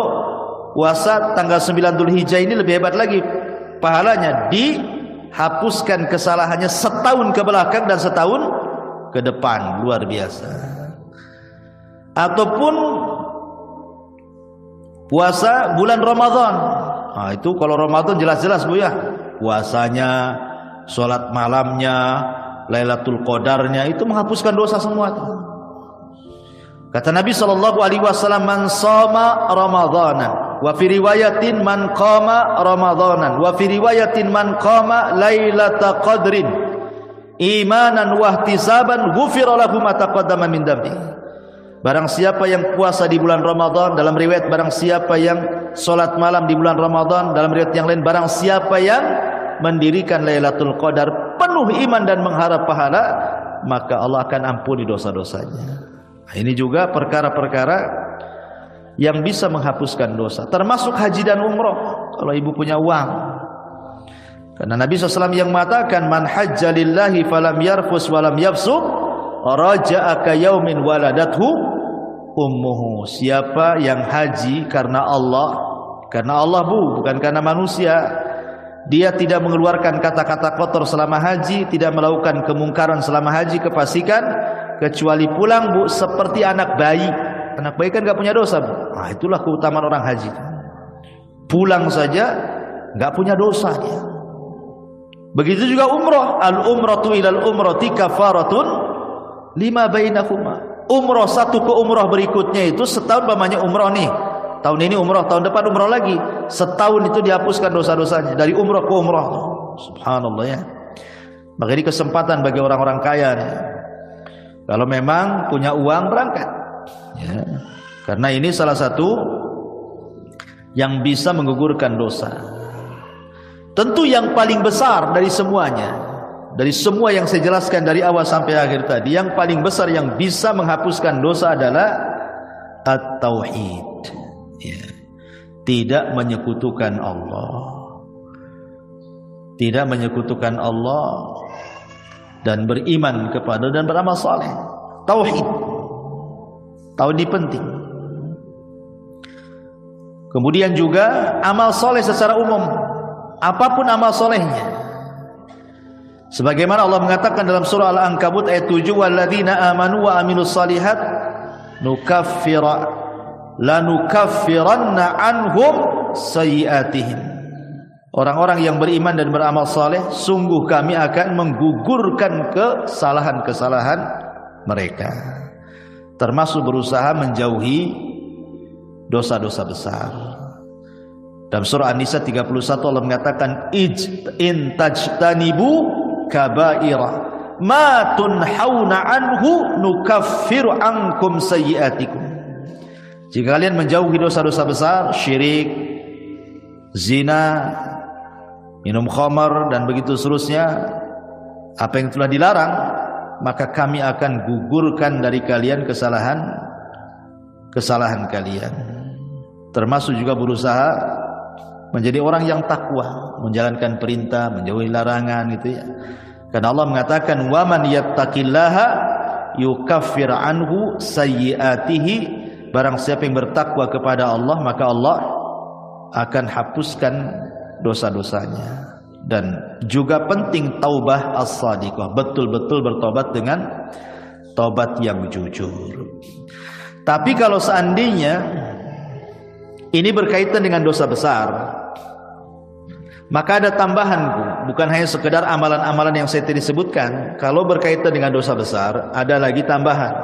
puasa tanggal 9 Dzulhijjah ini lebih hebat lagi pahalanya, dihapuskan kesalahannya setahun ke belakang dan setahun ke depan, luar biasa. Ataupun puasa bulan Ramadan. Nah, itu kalau Ramadan jelas-jelas Bu ya. Puasanya, sholat malamnya, Lailatul Qadarnya itu menghapuskan dosa semua itu. Kata Nabi SAW, man shoma Ramadanan, wa fi riwayatin man qama Ramadanan, wa fi riwayatin man qama Lailatul Qadrin imanan wa ihtisaban ghufira lahu ma taqaddama min dhanbi. Barang siapa yang puasa di bulan Ramadan, dalam riwayat barang siapa yang salat malam di bulan Ramadan, dalam riwayat yang lain barang siapa yang mendirikan Lailatul Qadar penuh iman dan mengharap pahala, maka Allah akan ampuni dosa-dosanya. Nah, ini juga perkara-perkara yang bisa menghapuskan dosa, termasuk haji dan umroh kalau ibu punya uang. Karena Nabi SAW yang mengatakan man hajja lillahi falam yarfus walam yafsuq raja'a ka yaumin waladathu ummuhu. Siapa yang haji karena Allah Bu, bukan karena manusia, dia tidak mengeluarkan kata-kata kotor selama haji, tidak melakukan kemungkaran selama haji, kepastikan kecuali pulang Bu seperti anak bayi. Anak bayi kan gak punya dosa Bu. Nah, itulah keutamaan orang haji, pulang saja gak punya dosa dia. Begitu juga umroh, al-umratu ilal umrati kafaratun lima bainahuma. Umroh satu ke umroh berikutnya itu setahun umpamanya umroh nih, tahun ini umroh, tahun depan umroh lagi, setahun itu dihapuskan dosa-dosanya dari umroh ke umroh. Subhanallah ya. Maka ini kesempatan bagi orang-orang kaya nih, kalau memang punya uang berangkat ya. Karena ini salah satu yang bisa menggugurkan dosa. Tentu yang paling besar dari semuanya, dari semua yang saya jelaskan dari awal sampai akhir tadi, yang paling besar yang bisa menghapuskan dosa adalah at-tauhid ya. Tidak menyekutukan Allah, tidak menyekutukan Allah, dan beriman kepada dan beramal saleh. Tauhid, tauhid penting. Kemudian juga amal saleh secara umum, apapun amal solehnya, sebagaimana Allah mengatakan dalam surah Al-Ankabut ayat 7, walladzina amanu wa amilus salihat lanukaffiranna anhum sayyi'atihim. Orang-orang yang beriman dan beramal saleh, sungguh kami akan menggugurkan kesalahan-kesalahan mereka, termasuk berusaha menjauhi dosa-dosa besar. Dalam surah An-Nisa 31 Allah mengatakan in tajtanibu kaba'ira ma tunhauna anhu nukaffiru ankum sayyi'atikum. Jika kalian menjauhi dosa-dosa besar, syirik, zina, minum khamar dan begitu seterusnya, apa yang telah dilarang, maka kami akan gugurkan dari kalian kesalahan kalian. Termasuk juga berusaha menjadi orang yang takwa, menjalankan perintah, menjauhi larangan gitu ya. Karena Allah mengatakan wa man yattaqillaha yukaffir anhu sayyi'atihi, barang siapa yang bertakwa kepada Allah maka Allah akan hapuskan dosa-dosanya. Dan juga penting taubah as-sadiqah, betul-betul bertobat dengan tobat yang jujur. Tapi kalau seandainya ini berkaitan dengan dosa besar, maka ada tambahan, bukan hanya sekedar amalan-amalan yang saya tadi sebutkan. Kalau berkaitan dengan dosa besar, ada lagi tambahan.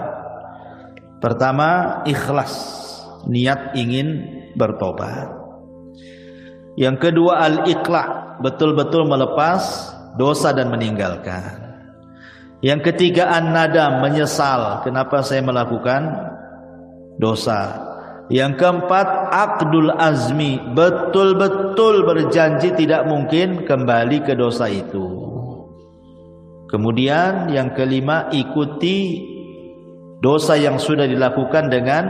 Pertama, ikhlas, niat ingin bertobat. Yang kedua, al-iqla', betul-betul melepas dosa dan meninggalkan. Yang ketiga, an-nadam, menyesal, kenapa saya melakukan dosa. Yang keempat, aqdul azmi, betul-betul berjanji tidak mungkin kembali ke dosa itu. Kemudian yang kelima, ikuti dosa yang sudah dilakukan dengan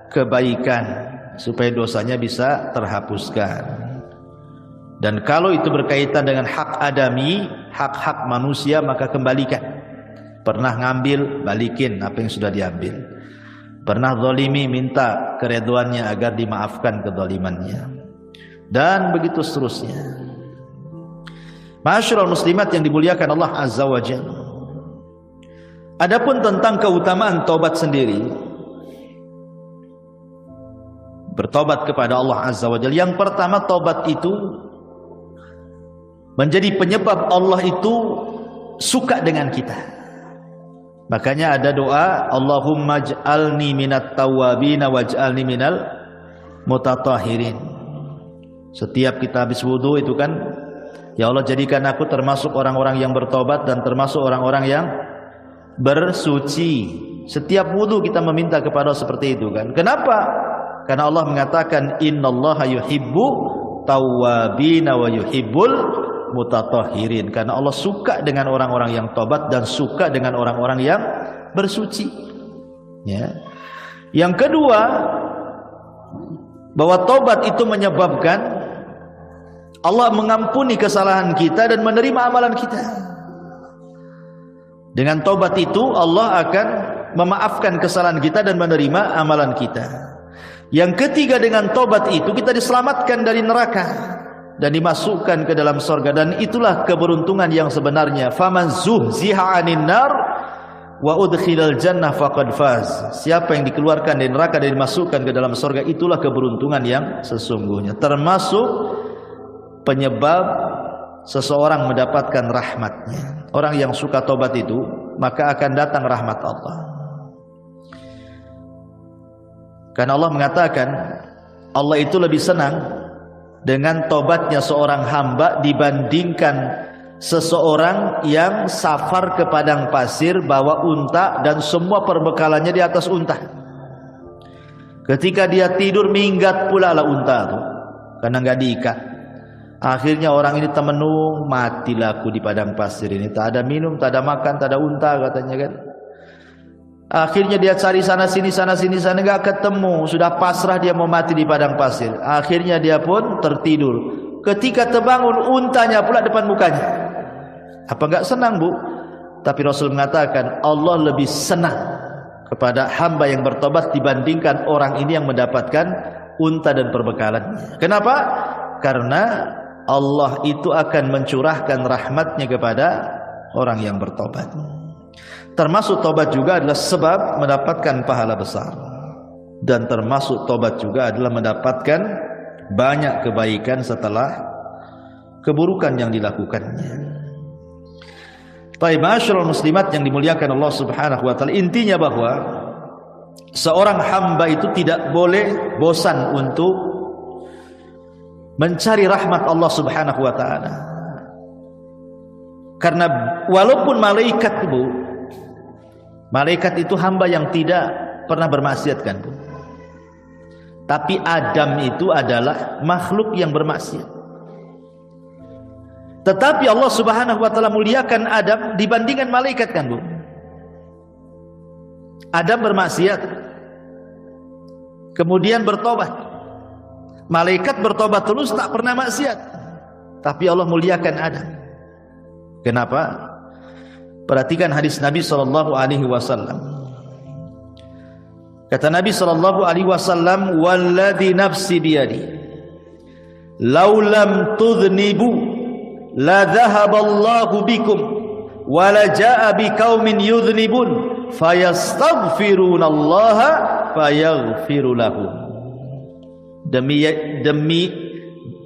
kebaikan supaya dosanya bisa terhapuskan. Dan kalau itu berkaitan dengan hak adami, hak-hak manusia, maka kembalikan. Pernah ngambil, balikin apa yang sudah diambil. Pernah zalimi, minta keridhaannya agar dimaafkan kezalimannya. Dan begitu seterusnya. Ma'asyiral muslimat yang dimuliakan Allah Azza wa Jalla. Adapun tentang keutamaan taubat sendiri, bertobat kepada Allah Azza wa Jalla. Yang pertama, taubat itu menjadi penyebab Allah itu suka dengan kita. Makanya ada doa, Allahumma ij'alni minat tawwabin waj'alni minal mutatahhirin. Setiap kita habis wudu itu kan, ya Allah jadikan aku termasuk orang-orang yang bertobat dan termasuk orang-orang yang bersuci. Setiap wudu kita meminta kepada Allah seperti itu kan. Kenapa? Karena Allah mengatakan innallaha yuhibbu tawwabin wa yuhibbul mutatahhirin. Karena Allah suka dengan orang-orang yang tobat dan suka dengan orang-orang yang bersuci. Ya. Yang kedua, bahwa tobat itu menyebabkan Allah mengampuni kesalahan kita dan menerima amalan kita. Dengan tobat itu Allah akan memaafkan kesalahan kita dan menerima amalan kita. Yang ketiga, dengan tobat itu kita diselamatkan dari neraka dan dimasukkan ke dalam surga, dan itulah keberuntungan yang sebenarnya. Faman zuhziha 'anil nar wa udkhilal jannah faqad faz. Siapa yang dikeluarkan dari neraka dan dimasukkan ke dalam surga, itulah keberuntungan yang sesungguhnya. Termasuk penyebab seseorang mendapatkan rahmatnya. Orang yang suka tobat itu, maka akan datang rahmat Allah. Karena Allah mengatakan, Allah itu lebih senang dengan tobatnya seorang hamba dibandingkan seseorang yang safar ke padang pasir bawa unta dan semua perbekalannya di atas unta. Ketika dia tidur, minggat pula lah unta itu karena nggak diikat. Akhirnya orang ini temenung, matilah aku di padang pasir ini, tak ada minum, tak ada makan, tak ada unta katanya kan. Akhirnya dia cari sana sini nggak ketemu, sudah pasrah dia mau mati di padang pasir. Akhirnya dia pun tertidur. Ketika terbangun, untanya pula depan mukanya. Apa nggak senang, Bu? Tapi Rasul mengatakan Allah lebih senang kepada hamba yang bertobat dibandingkan orang ini yang mendapatkan unta dan perbekalannya. Kenapa? Karena Allah itu akan mencurahkan rahmatnya kepada orang yang bertobat. Termasuk tobat juga adalah sebab mendapatkan pahala besar. Dan termasuk tobat juga adalah mendapatkan banyak kebaikan setelah keburukan yang dilakukannya. Baik, ma'asyiral muslimat yang dimuliakan Allah Subhanahu wa taala, intinya bahwa seorang hamba itu tidak boleh bosan untuk mencari rahmat Allah Subhanahu wa taala. Karena walaupun malaikat, Bu, malaikat itu hamba yang tidak pernah bermaksiat kan, Bu. Tapi Adam itu adalah makhluk yang bermaksiat. Tetapi Allah Subhanahu wa taala muliakan Adam dibandingkan malaikat kan, Bu. Adam bermaksiat, kemudian bertobat. Malaikat bertobat terus, tak pernah maksiat. Tapi Allah muliakan Adam. Kenapa? Perhatikan hadis Nabi sallallahu alaihi wasallam. Kata Nabi sallallahu alaihi wasallam, "Walladzi nafsi biyadi, law lam tudhnibu la dhahaballahu bikum wa la jaa biqaumin yudhnibun fayastaghfirunallaha fayaghfiru lahum." Demi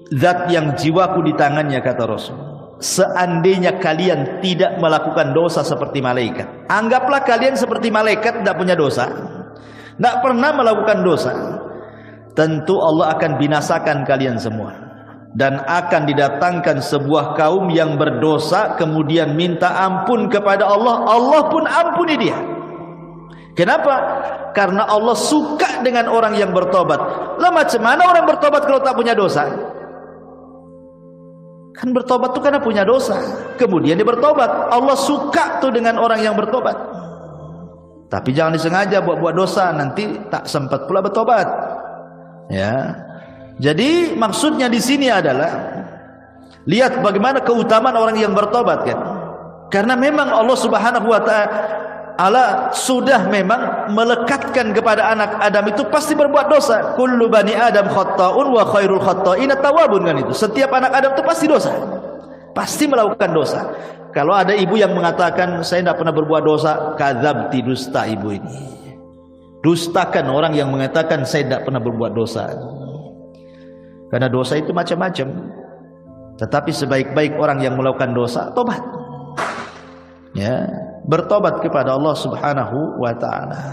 zat yang jiwaku di tangannya, kata Rasul, seandainya kalian tidak melakukan dosa seperti malaikat, anggaplah kalian seperti malaikat, tidak punya dosa, tidak pernah melakukan dosa, tentu Allah akan binasakan kalian semua. Dan akan didatangkan sebuah kaum yang berdosa, kemudian minta ampun kepada Allah, Allah pun ampuni dia. Kenapa? Karena Allah suka dengan orang yang bertobat. Lah macam mana orang bertobat kalau tak punya dosa? Kan bertobat tuh karena punya dosa, kemudian dia bertobat. Allah suka tuh dengan orang yang bertobat. Tapi jangan disengaja buat dosa, nanti tak sempat pula bertobat. Ya. Jadi maksudnya di sini adalah lihat bagaimana keutamaan orang yang bertobat kan. Karena memang Allah Subhanahu wa ta'ala sudah memang melekatkan kepada anak Adam itu pasti berbuat dosa. Kullu bani Adam khatta'un wa khairul khatta'ina tawwabun, kan itu. Setiap anak Adam itu pasti dosa. Pasti melakukan dosa. Kalau ada ibu yang mengatakan saya tidak pernah berbuat dosa, kadzabti, dusta ibu ini. Dustakan orang yang mengatakan saya tidak pernah berbuat dosa. Karena dosa itu macam-macam. Tetapi sebaik-baik orang yang melakukan dosa, tobat. Ya, bertobat kepada Allah Subhanahu wa ta'ala.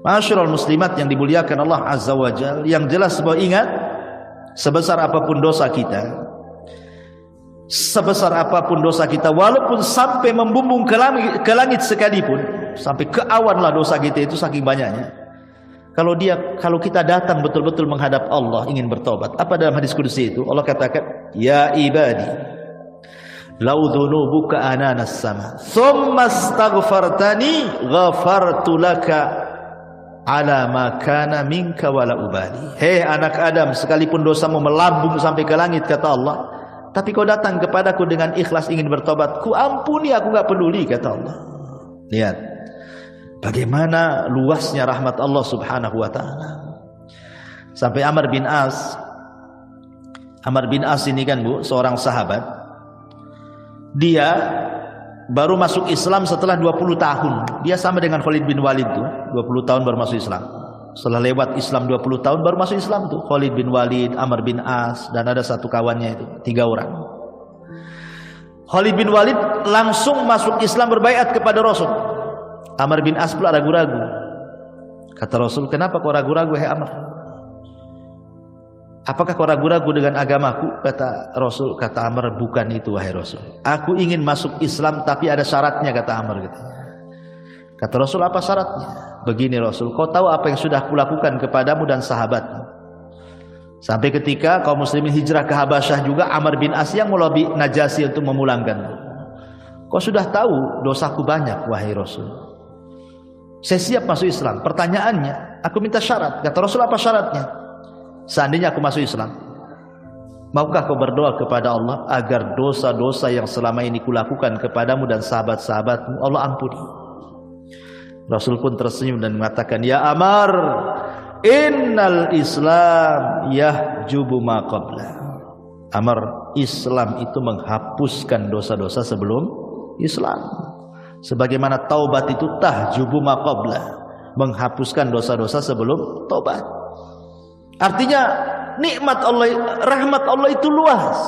Ma'asyiral muslimat yang dimuliakan Allah Azza wa Jalla, yang jelas bahwa ingat, sebesar apapun dosa kita, sebesar apapun dosa kita, walaupun sampai membumbung ke langit sekalipun, sampai ke awan lah dosa kita itu saking banyaknya. Kalau kita datang betul-betul menghadap Allah ingin bertobat, apa dalam hadis qudsi itu? Allah katakan, ya ibadi, lau dhunubuka ananas sama, thumma astaghfartani ghafartu laka ala ma kana minka wala ubali. Hei anak Adam, sekalipun dosamu melambung sampai ke langit, kata Allah, tapi kau datang kepadaku dengan ikhlas ingin bertobat, ku ampuni, aku enggak peduli, kata Allah. Lihat bagaimana luasnya rahmat Allah Subhanahu wa ta'ala. Sampai Amr bin As ini kan Bu, seorang sahabat, dia baru masuk Islam setelah 20 tahun. Dia sama dengan Khalid bin Walid tuh, 20 tahun baru masuk Islam. Setelah lewat Islam 20 tahun baru masuk Islam tuh, Khalid bin Walid, Amr bin As, dan ada satu kawannya itu, 3 orang. Khalid bin Walid langsung masuk Islam, berbaiat kepada Rasul. Amr bin As pula ragu-ragu. Kata Rasul, kenapa kau ragu-ragu, hai Amr? Apakah kau ragu-ragu dengan agamaku? Kata Rasul, kata Amr, bukan itu wahai Rasul. Aku ingin masuk Islam tapi ada syaratnya, kata Amr. Kata Rasul, apa syaratnya? Begini Rasul, kau tahu apa yang sudah kulakukan kepadamu dan sahabatmu. Sampai ketika kaum muslimin hijrah ke Habasyah juga, Amr bin As yang melobi Najasyi untuk memulangkan. Kau sudah tahu dosaku banyak wahai Rasul. Saya siap masuk Islam. Pertanyaannya, aku minta syarat. Kata Rasul, apa syaratnya? Seandainya aku masuk Islam, maukah kau berdoa kepada Allah agar dosa-dosa yang selama ini kulakukan kepadamu dan sahabat-sahabatmu Allah ampuni? Rasul pun tersenyum dan mengatakan, ya Amr, innal Islam yahjubu ma qabla. Amr, Islam itu menghapuskan dosa-dosa sebelum Islam. Sebagaimana taubat itu tahjubu ma qabla, menghapuskan dosa-dosa sebelum taubat. Artinya nikmat Allah, rahmat Allah itu luas.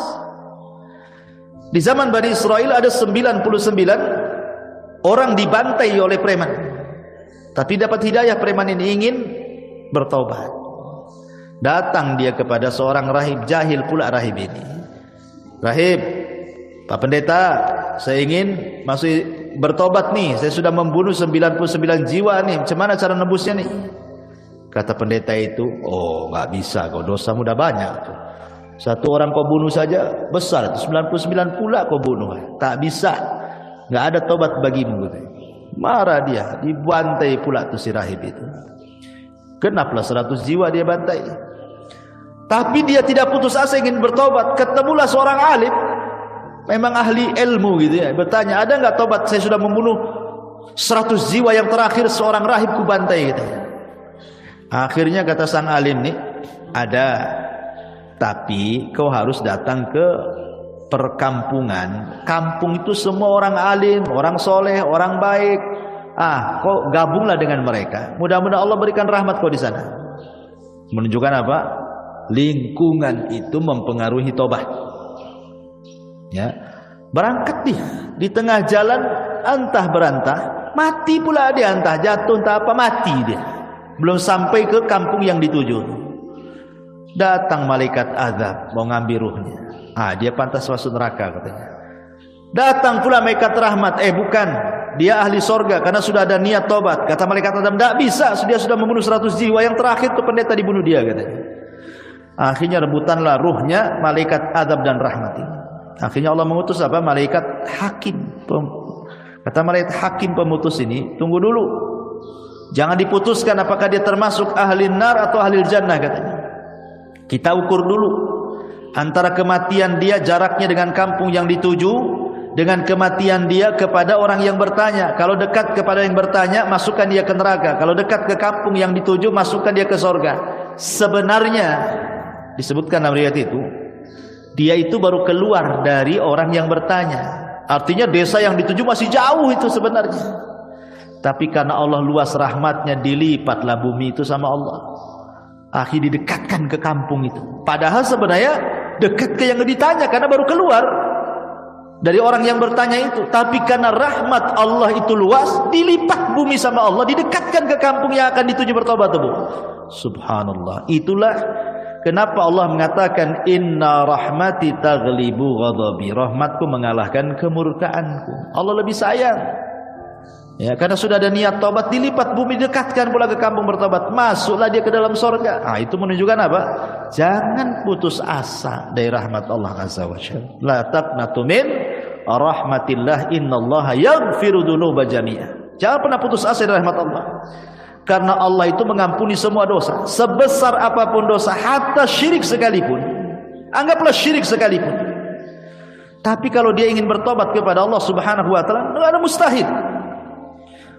Di zaman Bani Israel ada 99 orang dibantai oleh preman. Tapi dapat hidayah, preman ini ingin bertaubat. Datang dia kepada seorang rahib, jahil pula rahib ini. Rahib, Pak Pendeta, saya ingin masuk bertobat nih, saya sudah membunuh 99 jiwa nih, macam mana cara nebusnya nih? Kata pendeta itu, oh nggak bisa, kau dosamu udah banyak. Satu orang kau bunuh saja besar, 99 pula kau bunuh, tak bisa, nggak ada tobat bagimu. Marah dia, dibantai pula tuh si rahib itu. Kenapa 100 jiwa dia bantai? Tapi dia tidak putus asa ingin bertobat. Ketemulah seorang alim, memang ahli ilmu gitu ya, bertanya, ada nggak tobat? Saya sudah membunuh 100 jiwa, yang terakhir seorang rahib ku bantai gitu. Akhirnya kata sang alim nih, ada, tapi kau harus datang ke perkampungan. Kampung itu semua orang alim, orang soleh, orang baik. Kau gabunglah dengan mereka. Mudah-mudahan Allah berikan rahmat kau di sana. Menunjukkan apa? Lingkungan itu mempengaruhi tobat. Ya, berangkat dia di tengah jalan, antah berantah, mati pula dia, entah jatuh entah apa, mati dia. Belum sampai ke kampung yang dituju, datang malaikat azab mau ngambil ruhnya. Dia pantas masuk neraka katanya. Datang pula malaikat rahmat, bukan, dia ahli sorga karena sudah ada niat tobat. Kata malaikat azab, tidak bisa, dia sudah membunuh 100 jiwa, yang terakhir tuh pendeta dibunuh dia katanya. Akhirnya rebutanlah ruhnya malaikat azab dan rahmat ini. Akhirnya Allah mengutus apa? Malaikat hakim. Kata malaikat hakim pemutus ini, tunggu dulu, jangan diputuskan apakah dia termasuk ahli nar atau ahli jannah katanya. Kita ukur dulu antara kematian dia jaraknya dengan kampung yang dituju dengan kematian dia kepada orang yang bertanya. Kalau dekat kepada yang bertanya, masukkan dia ke neraka. Kalau dekat ke kampung yang dituju, masukkan dia ke surga. Sebenarnya disebutkan dalam riwayat itu, dia itu baru keluar dari orang yang bertanya. Artinya desa yang dituju masih jauh itu sebenarnya. Tapi karena Allah luas rahmatnya, dilipatlah bumi itu sama Allah. Akhirnya didekatkan ke kampung itu. Padahal sebenarnya dekat ke yang ditanya karena baru keluar dari orang yang bertanya itu. Tapi karena rahmat Allah itu luas, dilipat bumi sama Allah, didekatkan ke kampung yang akan dituju bertobat. Subhanallah. Itulah kenapa Allah mengatakan inna rahmati taghlibu ghadabi. Rahmatku mengalahkan kemurkaanku. Allah lebih sayang. Ya, karena sudah ada niat tobat, dilipat bumi, dekatkan pula ke kampung bertobat, masuklah dia ke dalam surga. Nah, itu menunjukkan apa? Jangan putus asa dari rahmat Allah Azza wa Jalla. La taqnatu min rahmatillah, innallaha yaghfiru dzunuba jami'a. Jangan pernah putus asa dari rahmat Allah. Karena Allah itu mengampuni semua dosa, sebesar apapun dosa, hatta syirik sekalipun. Anggaplah syirik sekalipun. Tapi kalau dia ingin bertobat kepada Allah Subhanahu wa taala, enggak ada mustahil.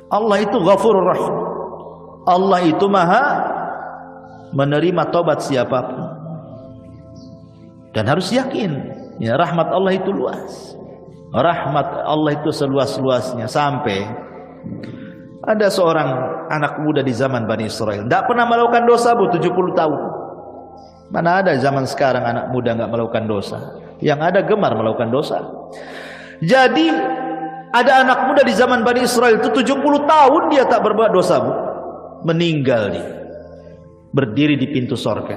Allah itu Ghafurur Rahim. Allah itu Maha menerima tobat siapapun. Dan harus yakin, ya, rahmat Allah itu luas. Rahmat Allah itu seluas-luasnya. Sampai ada seorang anak muda di zaman Bani Israel, tidak pernah melakukan dosa 70 tahun. Mana ada zaman sekarang anak muda nggak melakukan dosa? Yang ada gemar melakukan dosa. Jadi ada anak muda di zaman Bani Israel itu 70 tahun dia tak berbuat dosa, Bu. Meninggal dia. Berdiri di pintu sorga.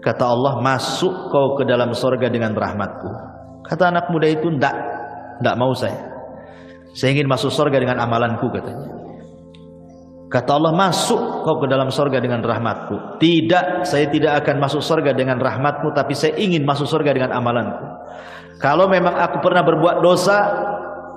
Kata Allah, masuk kau ke dalam sorga dengan rahmatku. Kata anak muda itu, enggak mau saya. Saya ingin masuk sorga dengan amalanku, katanya. Kata Allah, masuk kau ke dalam sorga dengan rahmatku. Tidak, saya tidak akan masuk sorga dengan rahmatmu, tapi saya ingin masuk sorga dengan amalanku. Kalau memang aku pernah berbuat dosa,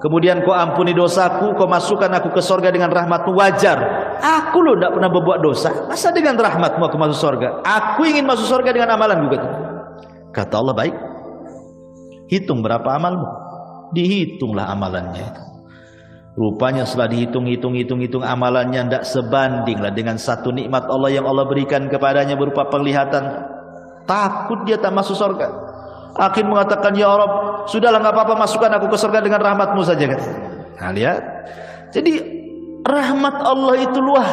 kemudian kau ampuni dosaku, kau masukkan aku ke sorga dengan rahmatmu, wajar. Aku loh tidak pernah berbuat dosa, masa dengan rahmatmu aku masuk sorga? Aku ingin masuk sorga dengan amalanku, kata Allah. Baik, hitung berapa amalmu. Dihitunglah amalannya itu. Rupanya setelah dihitung amalannya tidak sebandinglah dengan satu nikmat Allah yang Allah berikan kepadanya berupa penglihatan. Takut dia tak masuk sorga. Akhir mengatakan, ya Rabb, sudahlah, nggak apa-apa, masukkan aku ke surga dengan rahmatmu saja, katanya. Nah, lihat. Jadi rahmat Allah itu luas.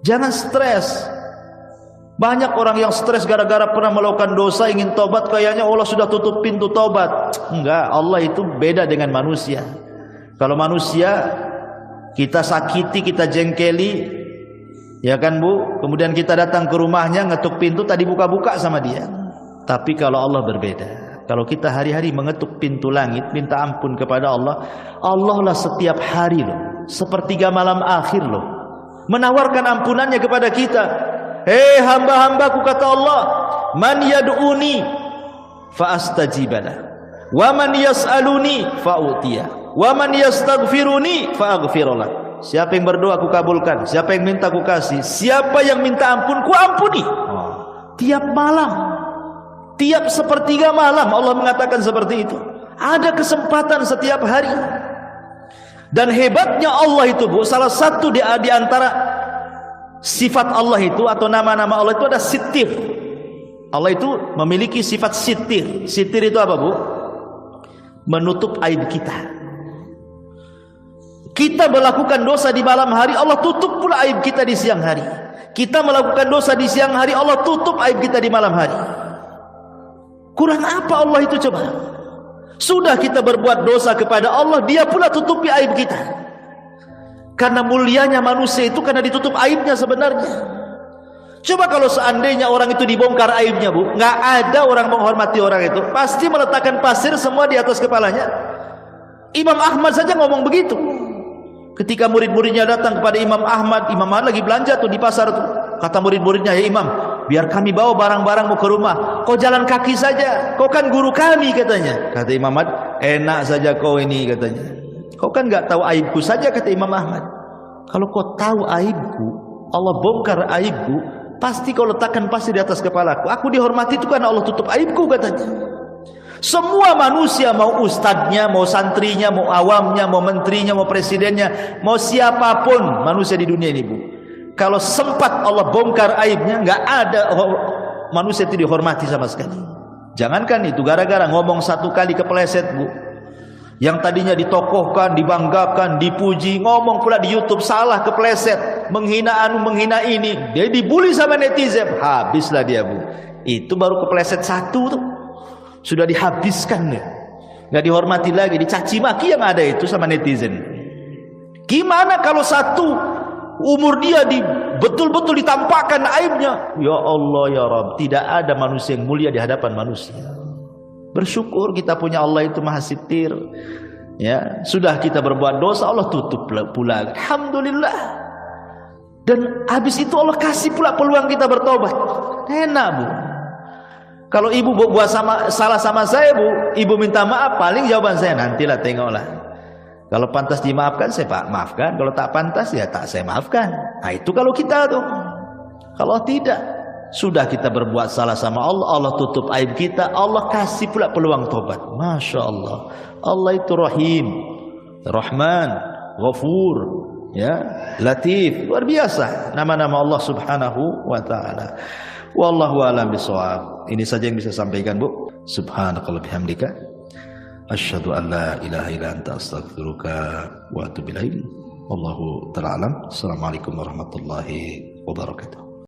Jangan stres. Banyak orang yang stres gara-gara pernah melakukan dosa, ingin tobat, kayaknya Allah sudah tutup pintu tobat. Enggak, Allah itu beda dengan manusia. Kalau manusia kita sakiti, kita jengkeli, ya kan, Bu? Kemudian kita datang ke rumahnya, ngetuk pintu, tadi buka-buka sama dia. Tapi kalau Allah berbeda. Kalau kita hari-hari mengetuk pintu langit, minta ampun kepada Allah, Allah lah setiap hari loh, sepertiga malam akhir loh, menawarkan ampunannya kepada kita. Hei hamba-hambaku, kata Allah, man yad'uni fa astajibana, wa man yas'aluni fa u'tiya, wa man yastaghfiruni fa aghfirullah. Siapa yang berdoa aku kabulkan, siapa yang minta aku kasih, siapa yang minta ampun ku ampuni. Tiap malam, tiap sepertiga malam Allah mengatakan seperti itu. Ada kesempatan setiap hari. Dan hebatnya Allah itu, Bu, salah satu di antara sifat Allah itu atau nama-nama Allah itu ada sitir. Allah itu memiliki sifat sitir. Sitir itu apa, Bu? Menutup aib kita. Kita melakukan dosa di malam hari, Allah tutup pula aib kita di siang hari. Kita melakukan dosa di siang hari, Allah tutup aib kita di malam hari. Kurang apa Allah itu coba? Sudah kita berbuat dosa kepada Allah, dia pula tutupi aib kita. Karena mulianya manusia itu karena ditutup aibnya sebenarnya. Coba kalau seandainya orang itu dibongkar aibnya, Bu, nggak ada orang menghormati orang itu, pasti meletakkan pasir semua di atas kepalanya. Imam Ahmad saja ngomong begitu. Ketika murid-muridnya datang kepada Imam Ahmad lagi belanja tuh di pasar tuh. Kata murid-muridnya, ya Imam, biar kami bawa barang-barangmu ke rumah, kau jalan kaki saja, kau kan guru kami, katanya. Kata Imam Ahmad, enak saja kau ini, katanya. Kau kan nggak tahu aibku saja, kata Imam Ahmad. Kalau kau tahu aibku, Allah bongkar aibku, pasti kau letakkan pasir di atas kepalaku. Aku dihormati itu karena Allah tutup aibku, katanya. Semua manusia, mau ustadznya, mau santrinya, mau awamnya, mau menterinya, mau presidennya, mau siapapun manusia di dunia ini, Bu, kalau sempat Allah bongkar aibnya, nggak ada manusia itu dihormati sama sekali. Jangankan itu, gara-gara ngomong satu kali kepeleset, Bu, yang tadinya ditokohkan, dibanggakan, dipuji, ngomong pula di YouTube salah, kepeleset, menghina anu, menghina ini, dia dibully sama netizen, habislah dia, Bu. Itu baru kepeleset satu tuh, sudah dihabiskan ya, nggak dihormati lagi, dicaci maki yang ada itu sama netizen. Gimana kalau satu umur dia betul-betul ditampakkan aibnya? Ya Allah ya Rabb, tidak ada manusia yang mulia di hadapan manusia. Bersyukur kita punya Allah itu maha sitir. Ya, sudah kita berbuat dosa, Allah tutup pula. Alhamdulillah. Dan habis itu Allah kasih pula peluang kita bertobat. Enak, Bu. Kalau ibu buat salah sama saya, Bu, ibu minta maaf, paling jawaban saya, nantilah tengoklah. Kalau pantas dimaafkan, saya maafkan. Kalau tak pantas, ya tak saya maafkan. Nah itu kalau kita tuh. Kalau tidak, sudah kita berbuat salah sama Allah, Allah tutup aib kita, Allah kasih pula peluang tobat. Masya Allah. Allah itu Rahim, Rahman, Ghafur, ya, Latif. Luar biasa nama-nama Allah subhanahu wa ta'ala. Wallahu a'lam bishawab. Ini saja yang bisa sampaikan, Bu. Subhanakallahumma bihamdika asyhadu an la ilaha illa anta astaghfiruka wa atubu ilaik. Wallahu ta'ala alam. Assalamualaikum warahmatullahi wabarakatuh.